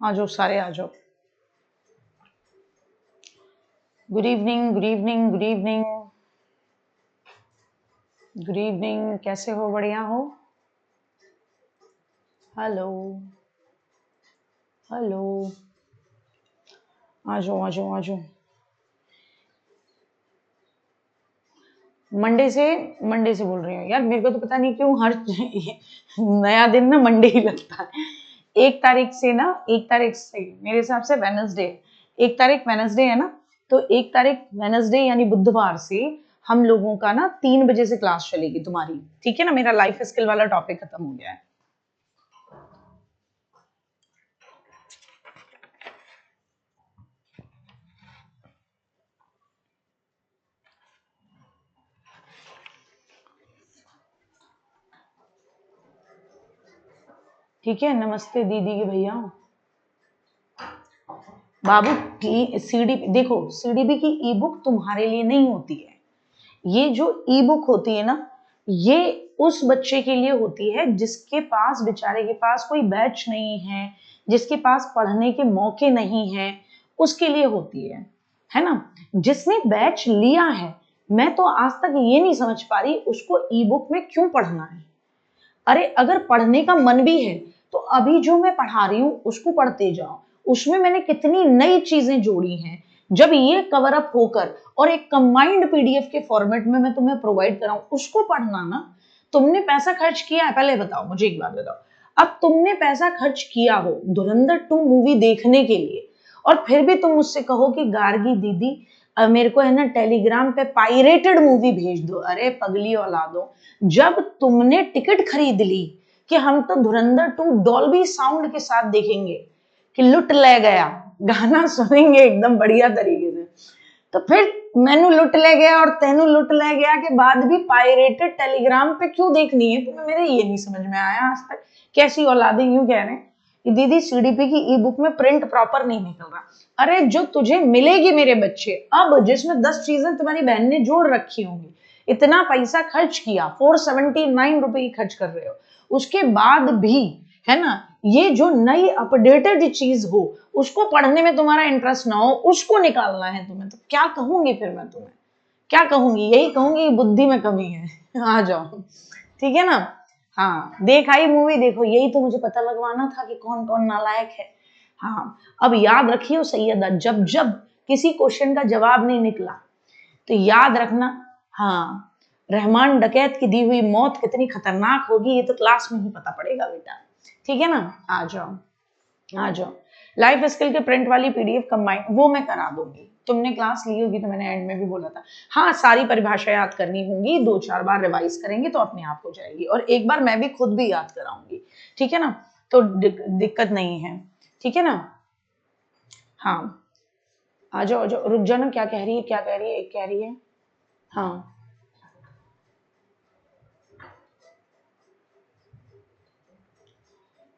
आ जाओ सारे आ जाओ। Good evening, good evening, good evening, good evening. कैसे हो? बढ़िया हो? हेलो, हेलो, आ जाओ आ जाओ आ जाओ। मंडे से बोल रही हूँ यार, मेरे को तो पता नहीं क्यों हर नया दिन ना मंडे ही लगता है। 1 तारीख से मेरे हिसाब से वेनसडे, 1 तारीख वेनसडे है ना, तो 1 तारीख वेनसडे यानी बुधवार से हम लोगों का ना 3 बजे से क्लास चलेगी तुम्हारी। ठीक है ना? मेरा लाइफ स्किल वाला टॉपिक खत्म हो गया है। ठीक है, नमस्ते दीदी के भैया। बाबू की सीडीपी देखो, सीडीपी की ई बुक तुम्हारे लिए नहीं होती है। ये जो ई बुक होती है ना, ये उस बच्चे के लिए होती है जिसके पास, बेचारे के पास कोई बैच नहीं है, जिसके पास पढ़ने के मौके नहीं है, उसके लिए होती है ना? जिसने बैच लिया है, मैं तो आज तक ये नहीं समझ पा रही उसको ई बुक में क्यों पढ़ना है। अरे अगर पढ़ने का मन भी है तो अभी जो मैं पढ़ा रही हूँ उसको पढ़ते जाओ, उसमें मैंने कितनी नई चीजें जोड़ी हैं। जब ये कवर अप होकर और एक कंबाइंड पीडीएफ के फॉर्मेट में मैं तुम्हें प्रोवाइड कराऊं, उसको पढ़ना ना। तुमने पैसा खर्च किया है, पहले बताओ मुझे एक बात बताओ। अब तुमने पैसा खर्च किया हो धुरंधर 2 मूवी देखने के लिए, और फिर भी तुम मुझसे कहो कि गार्गी दीदी मेरे को है ना टेलीग्राम पे पायरेटेड मूवी भेज दो। अरे पगली औलादो, जब तुमने टिकट खरीद ली कि हम तो धुरंधर 2 डॉल्बी साउंड के साथ देखेंगे, कि लुट ले गया गाना सुनेंगे एकदम बढ़िया तरीके से, तो फिर मैनू लुट ले गया और तेनू लुट ले गया के बाद भी पायरेटेड टेलीग्राम पे क्यों देखनी है तुम्हें? मेरे ये नहीं समझ में आया आज तक। कैसी औलादे यूं कह रहे हैं कि दीदी सीडीपी की ई बुक में प्रिंट प्रॉपर नहीं निकल रहा। अरे जो तुझे मिलेगी मेरे बच्चे, अब जिसमें 10 चीजें तुम्हारी बहन ने जोड़ रखी होंगी, इतना पैसा खर्च किया, 479 रुपए खर्च कर रहे हो, उसके बाद भी है ना, ये जो नई अपडेटेड चीज हो उसको पढ़ने में तुम्हारा इंटरेस्ट ना हो, उसको निकालना है तुम्हें, तो क्या कहूंगी फिर मैं तुम्हें? क्या कहूंगी? यही कहूंगी बुद्धि में कमी है। आ जाओ, ठीक है ना? हाँ, देख आई मूवी, देखो यही तो मुझे पता लगवाना था कि कौन कौन नालायक है। हाँ, अब याद रखियो सैयदा, जब जब किसी क्वेश्चन का जवाब नहीं निकला तो याद रखना, हाँ, रहमान डकैत की दी हुई मौत कितनी खतरनाक होगी ये तो क्लास में ही पता पड़ेगा बेटा। ठीक है ना? आ जाओ आ जाओ। लाइफ स्किल के प्रिंट वाली पीडीएफ कंबाइन वो मैं करा दूंगी, तुमने क्लास ली होगी तो मैंने एंड में भी बोला था। हाँ, सारी परिभाषा याद करनी होंगी, 2-4 बार रिवाइज करेंगे तो अपने आप हो जाएगी, और एक बार मैं भी खुद भी याद कराऊंगी। ठीक है ना? तो दिक्कत नहीं है। ठीक है ना? हाँ, आ जाओ आ जाओ, रुक जाओ ना, क्या कह रही है, क्या कह रही है, एक कह रही है। हाँ,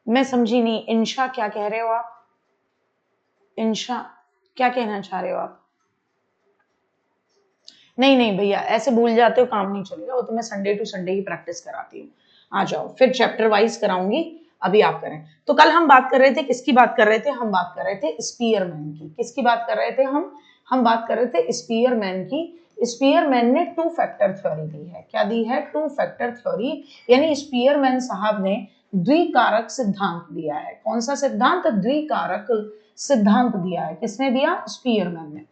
मैं समझी नहीं, इंशा क्या कह रहे हो आप? इंशा क्या कहना चाह रहे हो आप? नहीं नहीं भैया, ऐसे भूल जाते हो काम नहीं चलेगा, वो तो मैं संडे टू संडे ही प्रैक्टिस कराती हूँ। आ जाओ, फिर चैप्टर वाइज कराऊंगी, अभी आप करें। तो कल हम बात कर रहे थे, किसकी बात कर रहे थे? हम बात कर रहे थे स्पीयरमैन की। किसकी बात कर रहे थे हम बात कर रहे थे स्पीयरमैन की। स्पीयरमैन ने 2 फैक्टर थ्योरी दी है। क्या दी है? 2 फैक्टर थ्योरी, यानी स्पीयरमैन साहब ने द्विकारक सिद्धांत दिया है। कौन सा सिद्धांत? द्विकारक सिद्धांत दिया है। किसने दिया? स्पीयरमैन ने।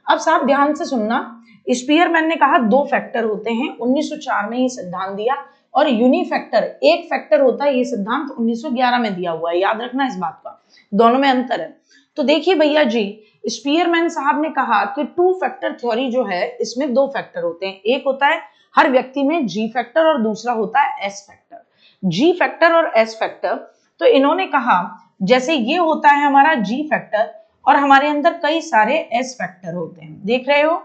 अब साहब ध्यान से सुनना, स्पीयरमैन ने कहा 2 फैक्टर होते हैं, 1904 में ये सिद्धांत दिया, और यूनिफैक्टर 1 फैक्टर होता है, ये सिद्धांत 1911 में दिया हुआ है। याद रखना इस बात का, दोनों में अंतर है। तो देखिए भैया जी, स्पीयरमैन साहब ने कहा कि 2 फैक्टर थ्योरी जो है, इसमें 2 फैक्टर होते हैं। एक होता है हर व्यक्ति में जी फैक्टर, और दूसरा होता है एस फैक्टर। जी फैक्टर और एस फैक्टर, तो इन्होंने कहा जैसे ये होता है हमारा जी फैक्टर, और हमारे अंदर कई सारे एस फैक्टर होते हैं। देख रहे हो,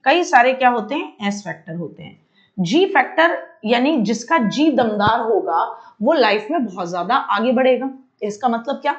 कई सारे क्या होते हैं? एस फैक्टर होते हैं। जी फैक्टर यानी जिसका जी दमदार होगा वो लाइफ में बहुत ज्यादा आगे बढ़ेगा। इसका मतलब क्या?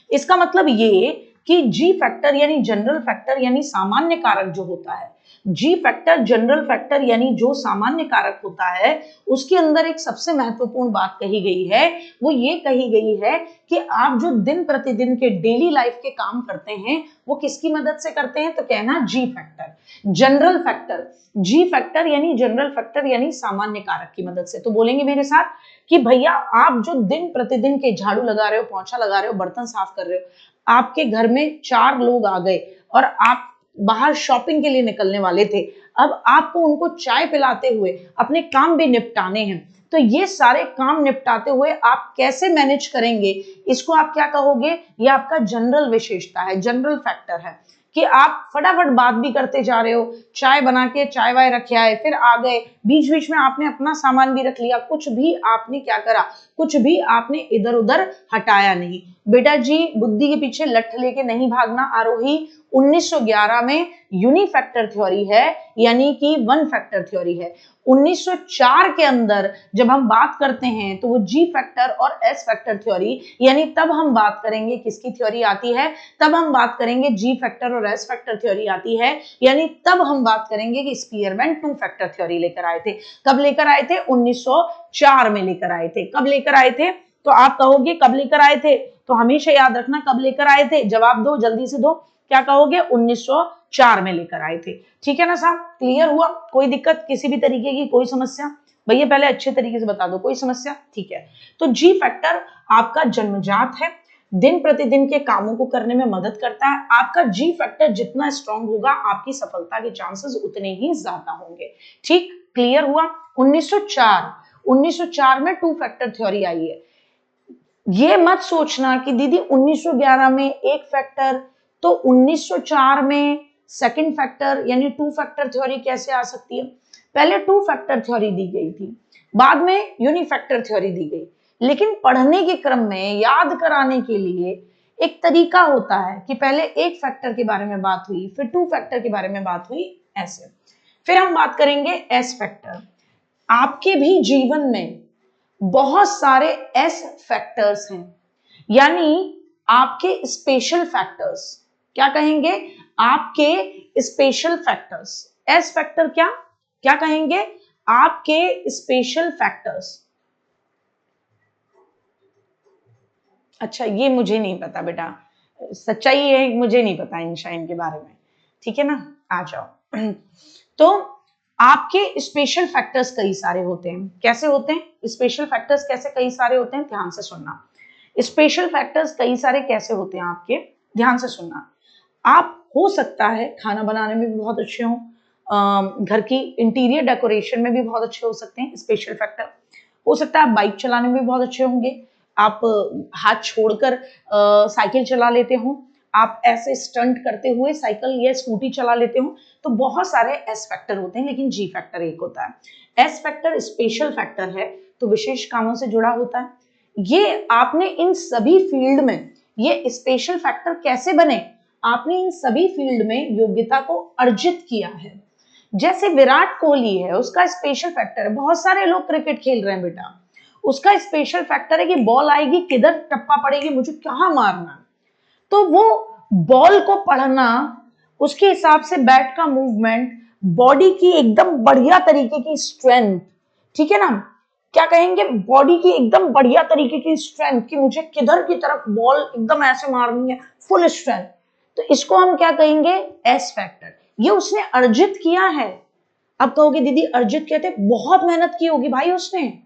इसका मतलब ये कि जी फैक्टर यानी जनरल फैक्टर यानी सामान्य कारक जो होता है, जी फैक्टर जनरल फैक्टर यानी जो सामान्य कारक होता है उसके अंदर एक सबसे महत्वपूर्ण बात कही गई है, वो ये कही गई है कि आप जो दिन प्रतिदिन के डेली लाइफ के काम करते हैं वो किसकी मदद से करते हैं, तो कहना जी फैक्टर जनरल फैक्टर। जी फैक्टर यानी जनरल फैक्टर यानी सामान्य कारक की मदद से। तो बोलेंगे मेरे साथ कि भैया आप जो दिन प्रतिदिन के झाड़ू लगा रहे हो, पोंछा लगा रहे हो, बर्तन साफ कर रहे हो, आपके घर में 4 लोग आ गए और आप बाहर शॉपिंग के लिए निकलने वाले थे, अब आपको उनको चाय पिलाते हुए अपने काम भी निपटाने हैं, तो ये सारे काम निपटाते हुए आप कैसे मैनेज करेंगे, इसको आप क्या कहोगे, ये आपका जनरल विशेषता है, जनरल फैक्टर है कि आप फटाफट बात भी करते जा रहे हो, चाय बना के चाय वाय रखे आए, फिर आ गए, बीच बीच में आपने अपना सामान भी रख लिया, कुछ भी आपने क्या करा, कुछ भी आपने इधर उधर हटाया नहीं। बेटा जी बुद्धि के पीछे लठ लेके नहीं भागना। आरोही 1911 में यूनिफैक्टर थ्योरी है, यानी कि वन फैक्टर थ्योरी है। 1904 के अंदर जब हम बात करते हैं तो वो जी फैक्टर और एस फैक्टर थ्योरी, यानी तब हम बात करेंगे किसकी थ्योरी आती है, तब हम बात करेंगे जी फैक्टर और एस फैक्टर थ्योरी आती है, यानी तब हम बात करेंगे कि स्पीयरमैन टू फैक्टर थ्योरी लेकर आए थे। कब लेकर आए थे, 1904 में लेकर आए थे। कब लेकर आए थे, तो आप कहोगे कब लेकर आए थे, तो हमेशा याद रखना कब लेकर आए थे, जवाब दो जल्दी से दो, क्या कहोगे, 1904 में लेकर आए थे। ठीक है ना साहब, क्लियर हुआ, कोई दिक्कत किसी भी तरीके की, कोई समस्या, भैया पहले अच्छे तरीके से बता दो, कोई समस्या, ठीक है। तो जी फैक्टर आपका जन्मजात है, दिन प्रतिदिन के कामों को करने में मदद करता है। आपका जी फैक्टर जितना स्ट्रांग होगा आपकी सफलता के चांसेस उतने ही ज्यादा होंगे। ठीक, क्लियर हुआ। 1904 में टू फैक्टर थ्योरी आई है। ये मत सोचना कि दीदी 1911 में एक फैक्टर, तो 1904 में सेकंड फैक्टर यानी टू फैक्टर थ्योरी कैसे आ सकती है। पहले टू फैक्टर थ्योरी दी गई थी, बाद में यूनिफैक्टर थ्योरी दी गई, लेकिन पढ़ने के क्रम में याद कराने के लिए एक तरीका होता है कि पहले एक फैक्टर के बारे में बात हुई, फिर टू फैक्टर के बारे में बात हुई, ऐसे। फिर हम बात करेंगे एस फैक्टर। आपके भी जीवन में बहुत सारे एस फैक्टर्स हैं, यानी आपके स्पेशल फैक्टर्स, क्या कहेंगे, आपके स्पेशल फैक्टर्स। एस फैक्टर क्या क्या कहेंगे, आपके स्पेशल फैक्टर्स। अच्छा ये मुझे नहीं पता बेटा, सच्चाई है मुझे नहीं पता आइंस्टाइन के बारे में, ठीक है ना, आ जाओ। तो आपके स्पेशल फैक्टर्स कई सारे होते हैं, कैसे होते हैं स्पेशल फैक्टर्स, कैसे कई सारे होते हैं, ध्यान से सुनना। स्पेशल फैक्टर्स कई सारे कैसे होते हैं आपके, ध्यान से सुनना। आप हो सकता है खाना बनाने में भी बहुत अच्छे हों, घर की इंटीरियर डेकोरेशन में भी बहुत अच्छे हो सकते हैं स्पेशल फैक्टर। हो सकता है आप बाइक चलाने में भी बहुत अच्छे होंगे, आप हाथ छोड़कर साइकिल चला लेते हो, आप ऐसे स्टंट करते हुए साइकिल या स्कूटी चला लेते हो, तो बहुत सारे एस फैक्टर होते हैं, लेकिन जी फैक्टर एक होता है। एस फैक्टर स्पेशल फैक्टर है, तो विशेष कामों से जुड़ा होता है। ये आपने इन सभी फील्ड में, ये स्पेशल फैक्टर कैसे बने, आपने इन सभी फील्ड में योग्यता को अर्जित किया है। जैसे विराट कोहली है, उसका स्पेशल फैक्टर है, बहुत सारे लोग क्रिकेट खेल रहे हैं बेटा, उसका स्पेशल फैक्टर है कि बॉल आएगी किधर टप्पा पड़ेगी मुझे कहां मारना, तो वो बॉल को पढ़ना, उसके हिसाब से बैट का मूवमेंट, बॉडी की एकदम बढ़िया तरीके की स्ट्रेंथ, ठीक है ना, क्या कहेंगे, बॉडी की एकदम बढ़िया तरीके की स्ट्रेंथ कि मुझे किधर की तरफ बॉल एकदम ऐसे मारनी है, फुल स्ट्रेंथ, तो इसको हम क्या कहेंगे, एस फैक्टर। ये उसने अर्जित किया है। अब कहोगे दीदी अर्जित कहते, बहुत मेहनत की होगी भाई उसने,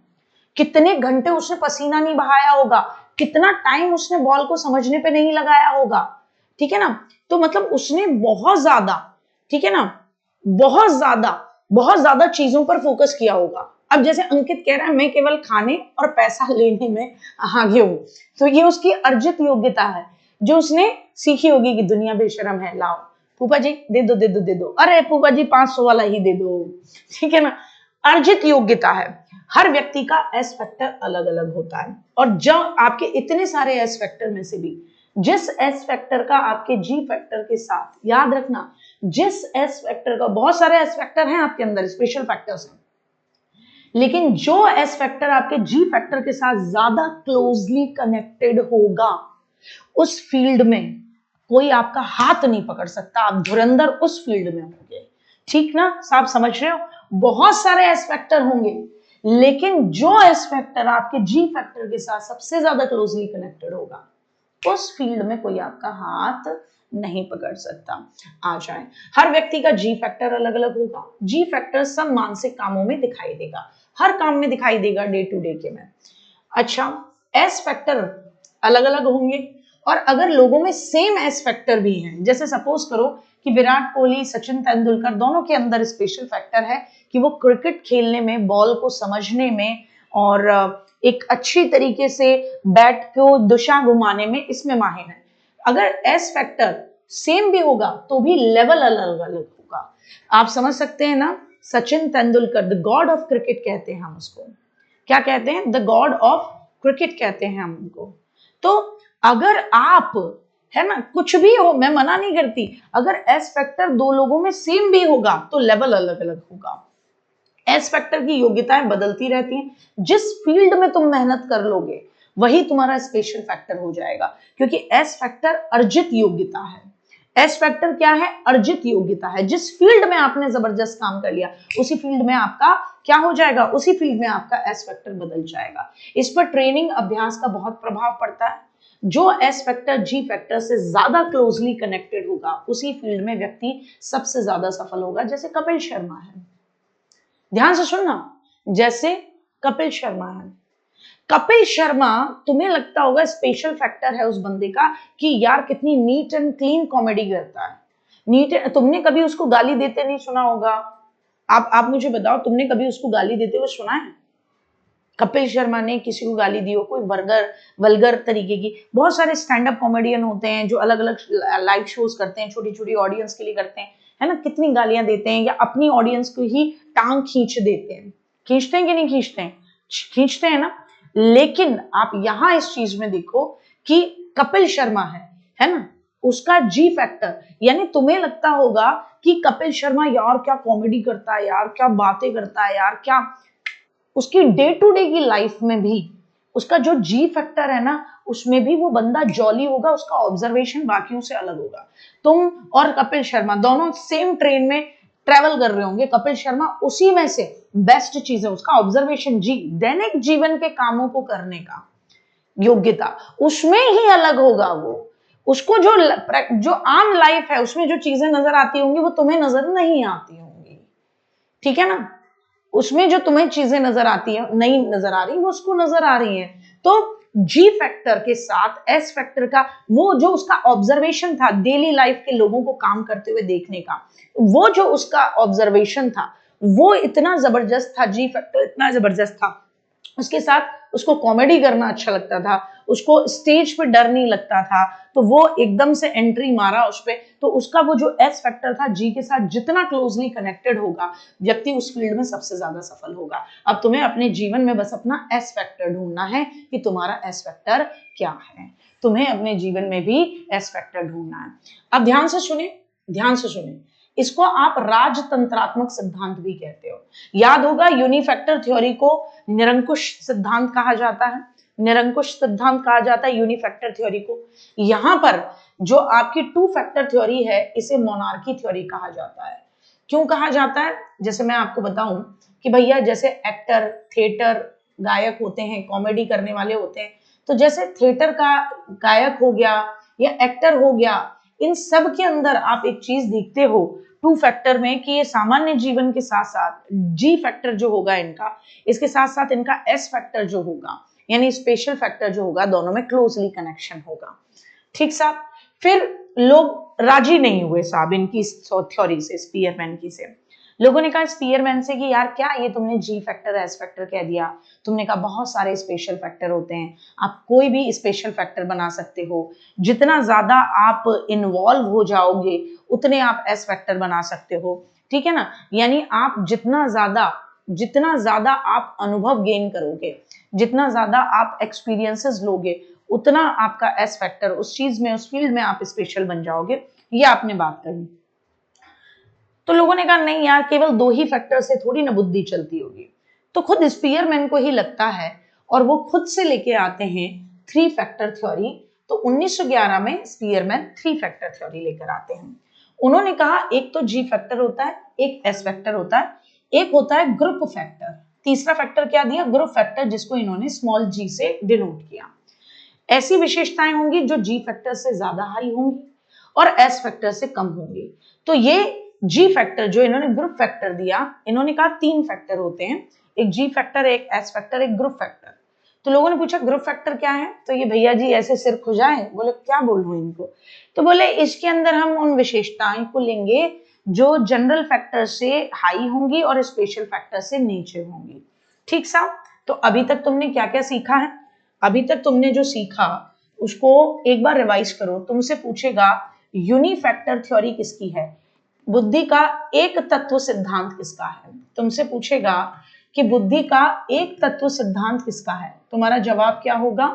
कितने घंटे उसने पसीना नहीं बहाया होगा, कितना टाइम उसने बॉल को समझने पे नहीं लगाया होगा, ठीक है ना, तो मतलब उसने बहुत ज्यादा, ठीक है ना, बहुत ज्यादा चीजों पर फोकस किया होगा। अब जैसे अंकित कह रहा है मैं केवल खाने और पैसा लेने में आगे हूं, तो ये उसकी अर्जित योग्यता है जो उसने सीखी होगी कि दुनिया बेशरम है, लाओ फूफा जी दे दो दे दो दे दो, अरे फूफा जी 500 वाला ही दे दो, ठीक है ना, अर्जित योग्यता है। हर व्यक्ति का एस फैक्टर अलग अलग होता है, और जब आपके इतने सारे एस फैक्टर में से भी जिस एस फैक्टर का आपके जी फैक्टर के साथ, याद रखना, जिस एस फैक्टर का, बहुत सारे एस फैक्टर हैं आपके अंदर, स्पेशल फैक्टर्स हैं, लेकिन जो एस फैक्टर आपके जी फैक्टर के साथ ज्यादा क्लोजली कनेक्टेड होगा, उस फील्ड में कोई आपका हाथ नहीं पकड़ सकता, आप धुरंधर उस फील्ड में होंगे। ठीक ना, साहब समझ रहे हो? बहुत सारे एस फैक्टर होंगे, लेकिन जो एस फैक्टर आपके जी फैक्टर के साथ सबसे ज्यादा क्लोजली कनेक्टेड होगा, उस फील्ड में कोई आपका हाथ नहीं पकड़ सकता। आ जाए, हर व्यक्ति का जी फैक्टर अलग अलग होगा। जी फैक्टर सब मानसिक कामों में दिखाई देगा, हर काम में दिखाई देगा डे टू डे के में। अच्छा, एस फैक्टर अलग अलग होंगे, और अगर लोगों में सेम एस फैक्टर भी हैं, जैसे सपोज करो कि विराट कोहली, सचिन तेंदुलकर दोनों के अंदर स्पेशल फैक्टर है कि वो क्रिकेट खेलने में, बॉल को समझने में और एक अच्छी तरीके से बैट को दिशा घुमाने में, इसमें माहिर है। अगर एस फैक्टर सेम भी होगा तो भी लेवल अलग अलग होगा। आप समझ सकते हैं ना, Sachin Tendulkar the God of cricket कहते हैं हम उसको, क्या कहते हैं? द गॉड ऑफ क्रिकेट कहते हैं हम उनको। तो अगर आप, है ना, कुछ भी हो, मैं मना नहीं करती, अगर एस फैक्टर दो लोगों में सेम भी होगा तो लेवल अलग अलग होगा। एस फैक्टर की योग्यताएं बदलती रहती हैं, जिस फील्ड में तुम मेहनत कर लोगे वही तुम्हारा स्पेशल फैक्टर हो जाएगा, क्योंकि एस फैक्टर अर्जित योग्यता है। एस फैक्टर क्या है? अर्जित योग्यता है। जिस फील्ड में आपने जबरदस्त काम कर लिया, उसी फील्ड में आपका क्या हो जाएगा? उसी फील्ड में आपका एस फैक्टर बदल जाएगा। इस पर ट्रेनिंग, अभ्यास का बहुत प्रभाव पड़ता है। जो एस फैक्टर जी फैक्टर से ज्यादा क्लोजली कनेक्टेड होगा, उसी फील्ड में व्यक्ति सबसे ज्यादा सफल होगा। जैसे कपिल शर्मा है, ध्यान से सुनना, जैसे कपिल शर्मा है। कपिल शर्मा, तुम्हें लगता होगा स्पेशल फैक्टर है उस बंदे का कि यार कितनी नीट एंड क्लीन कॉमेडी करता है। तुमने कभी उसको गाली देते नहीं सुना होगा? आप मुझे बताओ, तुमने कभी उसको गाली देते हुए सुना है? कपिल शर्मा ने किसी को गाली दी हो, कोई वल्गर तरीके की? बहुत सारे स्टैंड अप कॉमेडियन होते हैं जो अलग अलग लाइव शोज करते हैं, छोटी छोटी ऑडियंस के लिए करते हैं, है ना, कितनी गालियां देते हैं, या अपनी ऑडियंस को ही टांग खींच देते हैं। खींचते हैं कि नहीं खींचते हैं? खींचते हैं ना। लेकिन आप यहां इस चीज में देखो कि कपिल शर्मा है ना, उसका जी फैक्टर, यानी तुम्हें लगता होगा कि कपिल शर्मा यार क्या कॉमेडी करता है, यार क्या बातें करता है, यार क्या, उसकी डे टू डे की लाइफ में भी उसका जो जी फैक्टर है ना, उसमें भी वो बंदा जॉली होगा, उसका ऑब्जर्वेशन बाकियों से अलग होगा। तुम और कपिल शर्मा दोनों सेम ट्रेन में ट्रेवल कर रहे होंगे, कपिल शर्मा उसी में से बेस्ट चीज है उसका ऑब्जर्वेशन, जी दैनिक जीवन के कामों को करने का योग्यता उसमें ही अलग होगा। वो उसको जो आम लाइफ है उसमें जो चीजें नजर आती होंगी वो तुम्हें नजर नहीं आती होंगी, ठीक है ना। उसमें जो तुम्हें चीजें नजर आती है, नहीं नजर आ रही, वो उसको नजर आ रही है। तो जी फैक्टर के साथ एस फैक्टर का वो जो उसका ऑब्जर्वेशन था डेली लाइफ के लोगों को काम करते हुए देखने का, वो जो उसका ऑब्जर्वेशन था वो इतना जबरदस्त था, जी फैक्टर इतना जबरदस्त था। उसके साथ उसको कॉमेडी करना अच्छा लगता था, उसको स्टेज पे डर नहीं लगता था, तो वो एकदम से एंट्री मारा उस पे, तो उसका वो जो एस फैक्टर था, जी के साथ जितना क्लोजली कनेक्टेड होगा व्यक्ति, उस फील्ड में सबसे ज्यादा सफल होगा। अब तुम्हें अपने जीवन में बस अपना एस फैक्टर ढूंढना है कि तुम्हारा एस फैक्टर क्या है। तुम्हें अपने जीवन में भी एस फैक्टर ढूंढना है। अब ध्यान से सुने, ध्यान से सुने, इसको आप राजतंत्रात्मक सिद्धांत भी कहते हो। याद होगा यूनिफैक्टर थ्योरी को निरंकुश सिद्धांत कहा जाता है, निरंकुश सिद्धांत कहा जाता है यूनिफैक्टर थ्योरी को। यहां पर जो आपकी टू फैक्टर थ्योरी है, इसे मोनार्की थ्योरी कहा जाता है। क्यों कहा जाता है? जैसे मैं आपको बताऊं कि भैया, जैसे एक्टर, थिएटर गायक होते हैं, कॉमेडी करने वाले होते हैं, तो जैसे थिएटर का गायक हो गया या एक्टर हो गया, इन सब के अंदर आप एक चीज देखते हो टू फैक्टर में कि ये सामान्य जीवन के साथ साथ जी फैक्टर जो होगा इनका, इसके साथ साथ इनका एस फैक्टर जो होगा, यानी स्पेशल फैक्टर जो होगा, दोनों में क्लोजली कनेक्शन होगा। ठीक साहब। फिर लोग राजी नहीं हुए साहब इनकी थ्योरी से, स्पीयरमैन की से। लोगों ने कहा स्पीयरमैन से कि यार क्या ये तुमने जी फैक्टर एस फैक्टर कह दिया, तुमने कहा बहुत सारे स्पेशल फैक्टर होते हैं, आप कोई भी स्पेशल फैक्टर बना सकते हो, जितना ज्यादा आप इन्वॉल्व हो जाओगे उतने आप एस फैक्टर बना सकते हो, ठीक है ना। यानी आप जितना ज्यादा आप अनुभव गेन करोगे, जितना ज्यादा आप एक्सपीरियंसेस लोगे, उतना आपका एस फैक्टर उस चीज में, उस फील्ड में आप स्पेशल बन जाओगे। ये आपने बात कही। तो लोगों ने कहा नहीं यार, केवल दो ही फैक्टर से थोड़ी ना बुद्धि चलती होगी। तो खुद स्पीयरमैन को ही लगता है, और वो खुद से लेके आते हैं थ्री फैक्टर थ्योरी। तो 1911 में स्पीयरमैन थ्री फैक्टर थ्योरी लेकर आते हैं। उन्होंने कहा एक तो जी फैक्टर होता है, एक एस फैक्टर होता है, एक होता है ग्रुप फैक्टर। तीसरा फैक्टर क्या दिया? ग्रुप फैक्टर, जिसको इन्होंने स्मॉल जी से डिनोट किया। ऐसी विशेषताएं होंगी जो जी फैक्टर से ज्यादा हाई होंगी और एस फैक्टर से कम होंगी। तो ये जी फैक्टर जो इन्होंने ग्रुप फैक्टर दिया, इन्होंने कहा 3 फैक्टर होते हैं, एक जी फैक्टर, एक एस फैक्टर, एक ग्रुप फैक्टर। तो लोगों ने पूछा ग्रुप फैक्टर क्या है? तो ये भैया जी ऐसे सिर खुजाए, बोले क्या बोलूं इनको? तो बोले इसके अंदर हम उन विशेषताओं को लेंगे जो जनरल फैक्टर से हाई होंगी और स्पेशल फैक्टर से नीचे होंगी। ठीक साहब? तो अभी तक तुमने क्या क्या सीखा है? अभी तक तुमने जो सीखा उसको एक बार रिवाइज करो। तुमसे पूछेगा यूनिफैक्टर थ्योरी किसकी है, बुद्धि का एक तत्व सिद्धांत किसका है। तुमसे पूछेगा कि बुद्धि का एक तत्व सिद्धांत किसका है। तुम्हारा जवाब क्या होगा?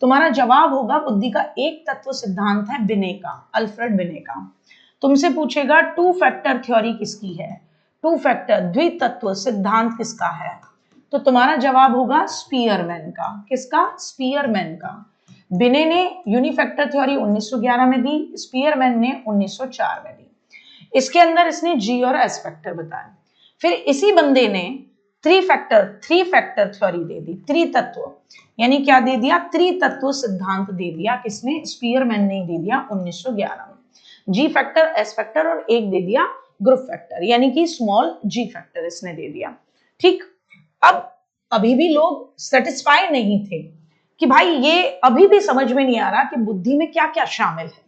तुम्हारा जवाब होगा बुद्धि का एक तत्व सिद्धांत है बिने का, अल्फ्रेड बिने का। तुमसे पूछेगा टू फैक्टर थ्योरी किसकी है, टू फैक्टर द्वितत्व सिद्धांत किसका है। तो तुम्हारा जवाब होगा स्पीयरमैन का। किसका? स्पीयरमैन का। बिने ने यूनिफैक्टर थ्योरी 1911 में दी, स्पीयरमैन ने 1904 में दी। इसके अंदर इसने जी और एस फैक्टर बताया। फिर इसी बंदे ने थ्री फैक्टर थ्योरी दे दी, त्रितत्व, यानी क्या दे दिया? त्रितत्व सिद्धांत दे दिया। किसने? स्पीयरमैन ने दे दिया 1911 में। जी फैक्टर, एस फैक्टर और एक दे दिया ग्रुप फैक्टर, यानी कि स्मॉल जी फैक्टर इसने दे दिया। ठीक, अब अभी भी लोग सेटिस्फाई नहीं थे कि भाई ये अभी भी समझ में नहीं आ रहा कि बुद्धि में क्या क्या शामिल है।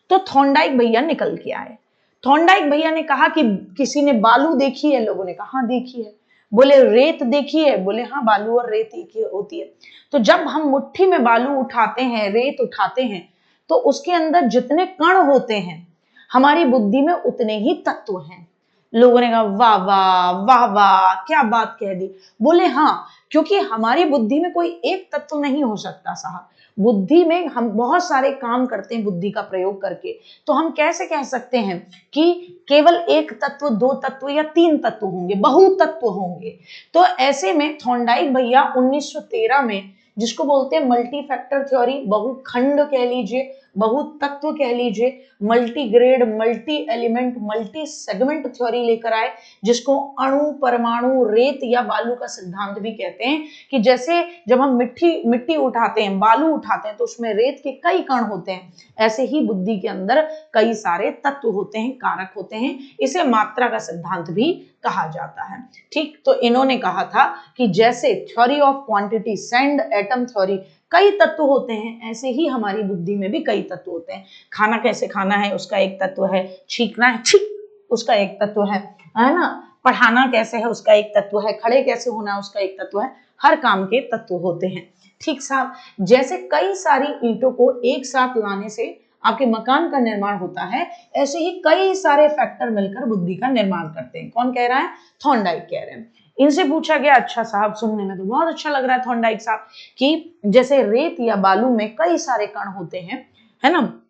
तो थॉर्नडाइक भैया निकल के आए। थॉर्नडाइक भैया ने कहा कि किसी ने बालू देखी है? लोगों ने कहा हाँ देखी है। बोले रेत देखी है? बोले हाँ बालू और रेत एक ही होती है। तो जब हम मुट्ठी में बालू उठाते हैं, रेत उठाते हैं, तो उसके अंदर जितने कण होते हैं हमारी बुद्धि में उतने ही तत्व हैं। लोगों ने कहा वाह वाह वाह वाह, क्या बात कह दी। बोले हाँ, क्योंकि हमारी बुद्धि में कोई एक तत्व नहीं हो सकता साहब। बुद्धि में हम बहुत सारे काम करते हैं बुद्धि का प्रयोग करके, तो हम कैसे कह सकते हैं कि केवल एक तत्व, दो तत्व या तीन तत्व होंगे, बहुतत्व होंगे। तो ऐसे में थॉर्नडाइक भैया 1913 में, जिसको बोलते हैं मल्टी फैक्टर थ्योरी, बहुखंड कह लीजिए, बहुतत्व कह लीजिए, multi grade, multi element, multi segment theory लेकर आए, जिसको अणु, परमाणु, रेत या बालू का सिद्धांत भी कहते हैं। कि जैसे जब हम मिट्टी उठाते हैं, बालू उठाते हैं, तो उसमें रेत के कई कण होते हैं, ऐसे ही बुद्धि के अंदर कई सारे तत्व होते हैं, कारक होते हैं। इसे मात्रा का सिद्धांत भी कहा जाता है। ठीक, तो इन्होंने कहा था कि जैसे theory of quantity, sand atom theory, कई तत्व होते हैं, ऐसे ही हमारी बुद्धि में भी कई तत्व होते हैं। खाना कैसे खाना है उसका एक तत्व है, छींकना है छींक उसका एक तत्व है ना, पढ़ाना कैसे है उसका एक तत्व है, खड़े कैसे होना है उसका एक तत्व है। हर काम के तत्व होते हैं। ठीक साहब, जैसे कई सारी ईंटों को एक साथ लाने से आपके मकान का निर्माण होता है, ऐसे ही कई सारे फैक्टर मिलकर बुद्धि का निर्माण करते हैं। कौन कह रहा है? थॉर्नडाइक कह रहे हैं। इनसे पूछा गया, अच्छा साहब सुनने में तो बहुत अच्छा लग रहा है थॉर्नडाइक साहब, कि जैसे रेत या बालू में कई सारे कण होते हैं, है ना,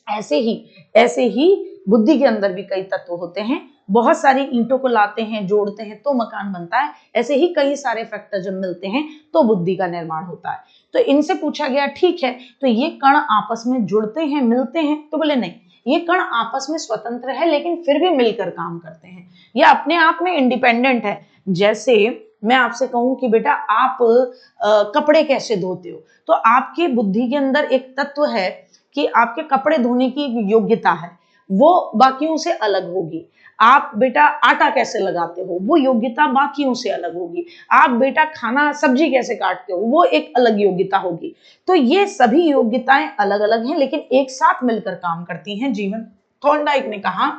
ऐसे ही बुद्धि के अंदर भी कई तत्व होते हैं। बहुत सारी ईंटों को लाते हैं, जोड़ते हैं तो मकान बनता है, ऐसे ही कई सारे फैक्टर जब मिलते हैं तो बुद्धि का निर्माण होता है। तो इनसे पूछा गया ठीक है, तो ये कण आपस में जुड़ते हैं, मिलते हैं? तो बोले नहीं, ये कण आपस में स्वतंत्र है लेकिन फिर भी मिलकर काम करते हैं, ये अपने आप में इंडिपेंडेंट है। जैसे मैं आपसे कहूं कि बेटा आप कपड़े कैसे धोते हो, तो आपकी बुद्धि के अंदर एक तत्व है कि आपके कपड़े धोने की एक योग्यता है, वो बाकियों से अलग होगी। आप बेटा आटा कैसे लगाते हो, वो योग्यता बाकियों से अलग होगी। आप बेटा खाना सब्जी कैसे काटते हो, वो एक अलग योग्यता होगी। तो ये सभी योग्यताएं अलग अलग हैं लेकिन एक साथ मिलकर काम करती हैं जीवन। थॉर्नडाइक ने कहा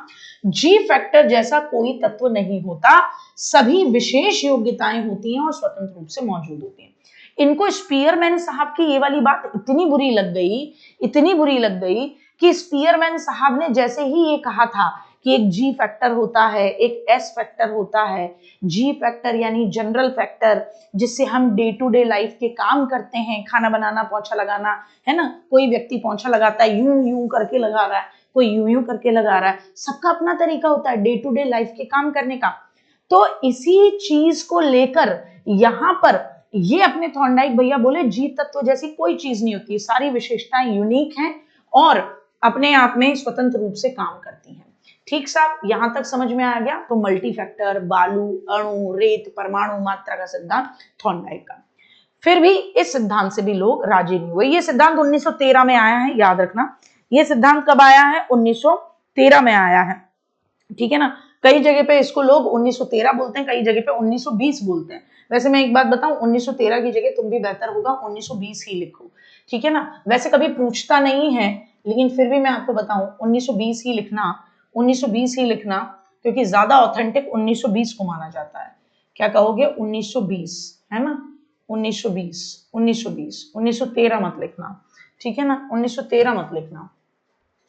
जी फैक्टर जैसा कोई तत्व नहीं होता, सभी विशेष योग्यताएं होती हैं और स्वतंत्र रूप से मौजूद होती हैं। इनको स्पीयरमैन साहब की ये वाली बात इतनी बुरी लग गई कि स्पीयरमैन साहब ने जैसे ही ये कहा था कि एक जी फैक्टर होता है, एक एस फैक्टर होता है। जी फैक्टर यानी जनरल फैक्टर, जिससे हम डे टू डे लाइफ के काम करते हैं, खाना बनाना, पोंछा लगाना, है ना, कोई व्यक्ति पोंछा लगाता है यूं यूं करके लगा रहा है, कोई यूं यूं करके लगा रहा है, सबका अपना तरीका होता है डे टू डे लाइफ के काम करने का। तो इसी चीज को लेकर यहाँ पर ये अपने थॉर्नडाइक भैया बोले जी तत्व जैसी कोई चीज नहीं होती, सारी विशेषताएं यूनिक हैं और अपने आप में स्वतंत्र रूप से काम करती हैं। ठीक साहब, यहां तक समझ में आ गया। तो मल्टी फैक्टर, बालू, अणु, रेत, परमाणु मात्रा का सिद्धांत थॉर्नडाइक का। फिर भी इस सिद्धांत से भी लोग राजी नहीं हुए। ये सिद्धांत 1913 में आया है, याद रखना। ये सिद्धांत कब आया है? 1913 में आया है, ठीक है ना। कई जगह पे इसको लोग 1913 बोलते हैं, कई जगह पे 1920 बोलते हैं। वैसे मैं एक बात बताऊं, 1913 की जगह तुम भी बेहतर होगा 1920 ही लिखो, ठीक है ना। वैसे कभी पूछता नहीं है, लेकिन फिर भी मैं आपको बताऊं 1920 ही लिखना, 1920 ही लिखना, क्योंकि ज्यादा ऑथेंटिक 1920 को माना जाता है। क्या कहोगे? 1920, है ना, 1920, 1920, 1913 मत लिखना, ठीक है ना, 1913 मत लिखना।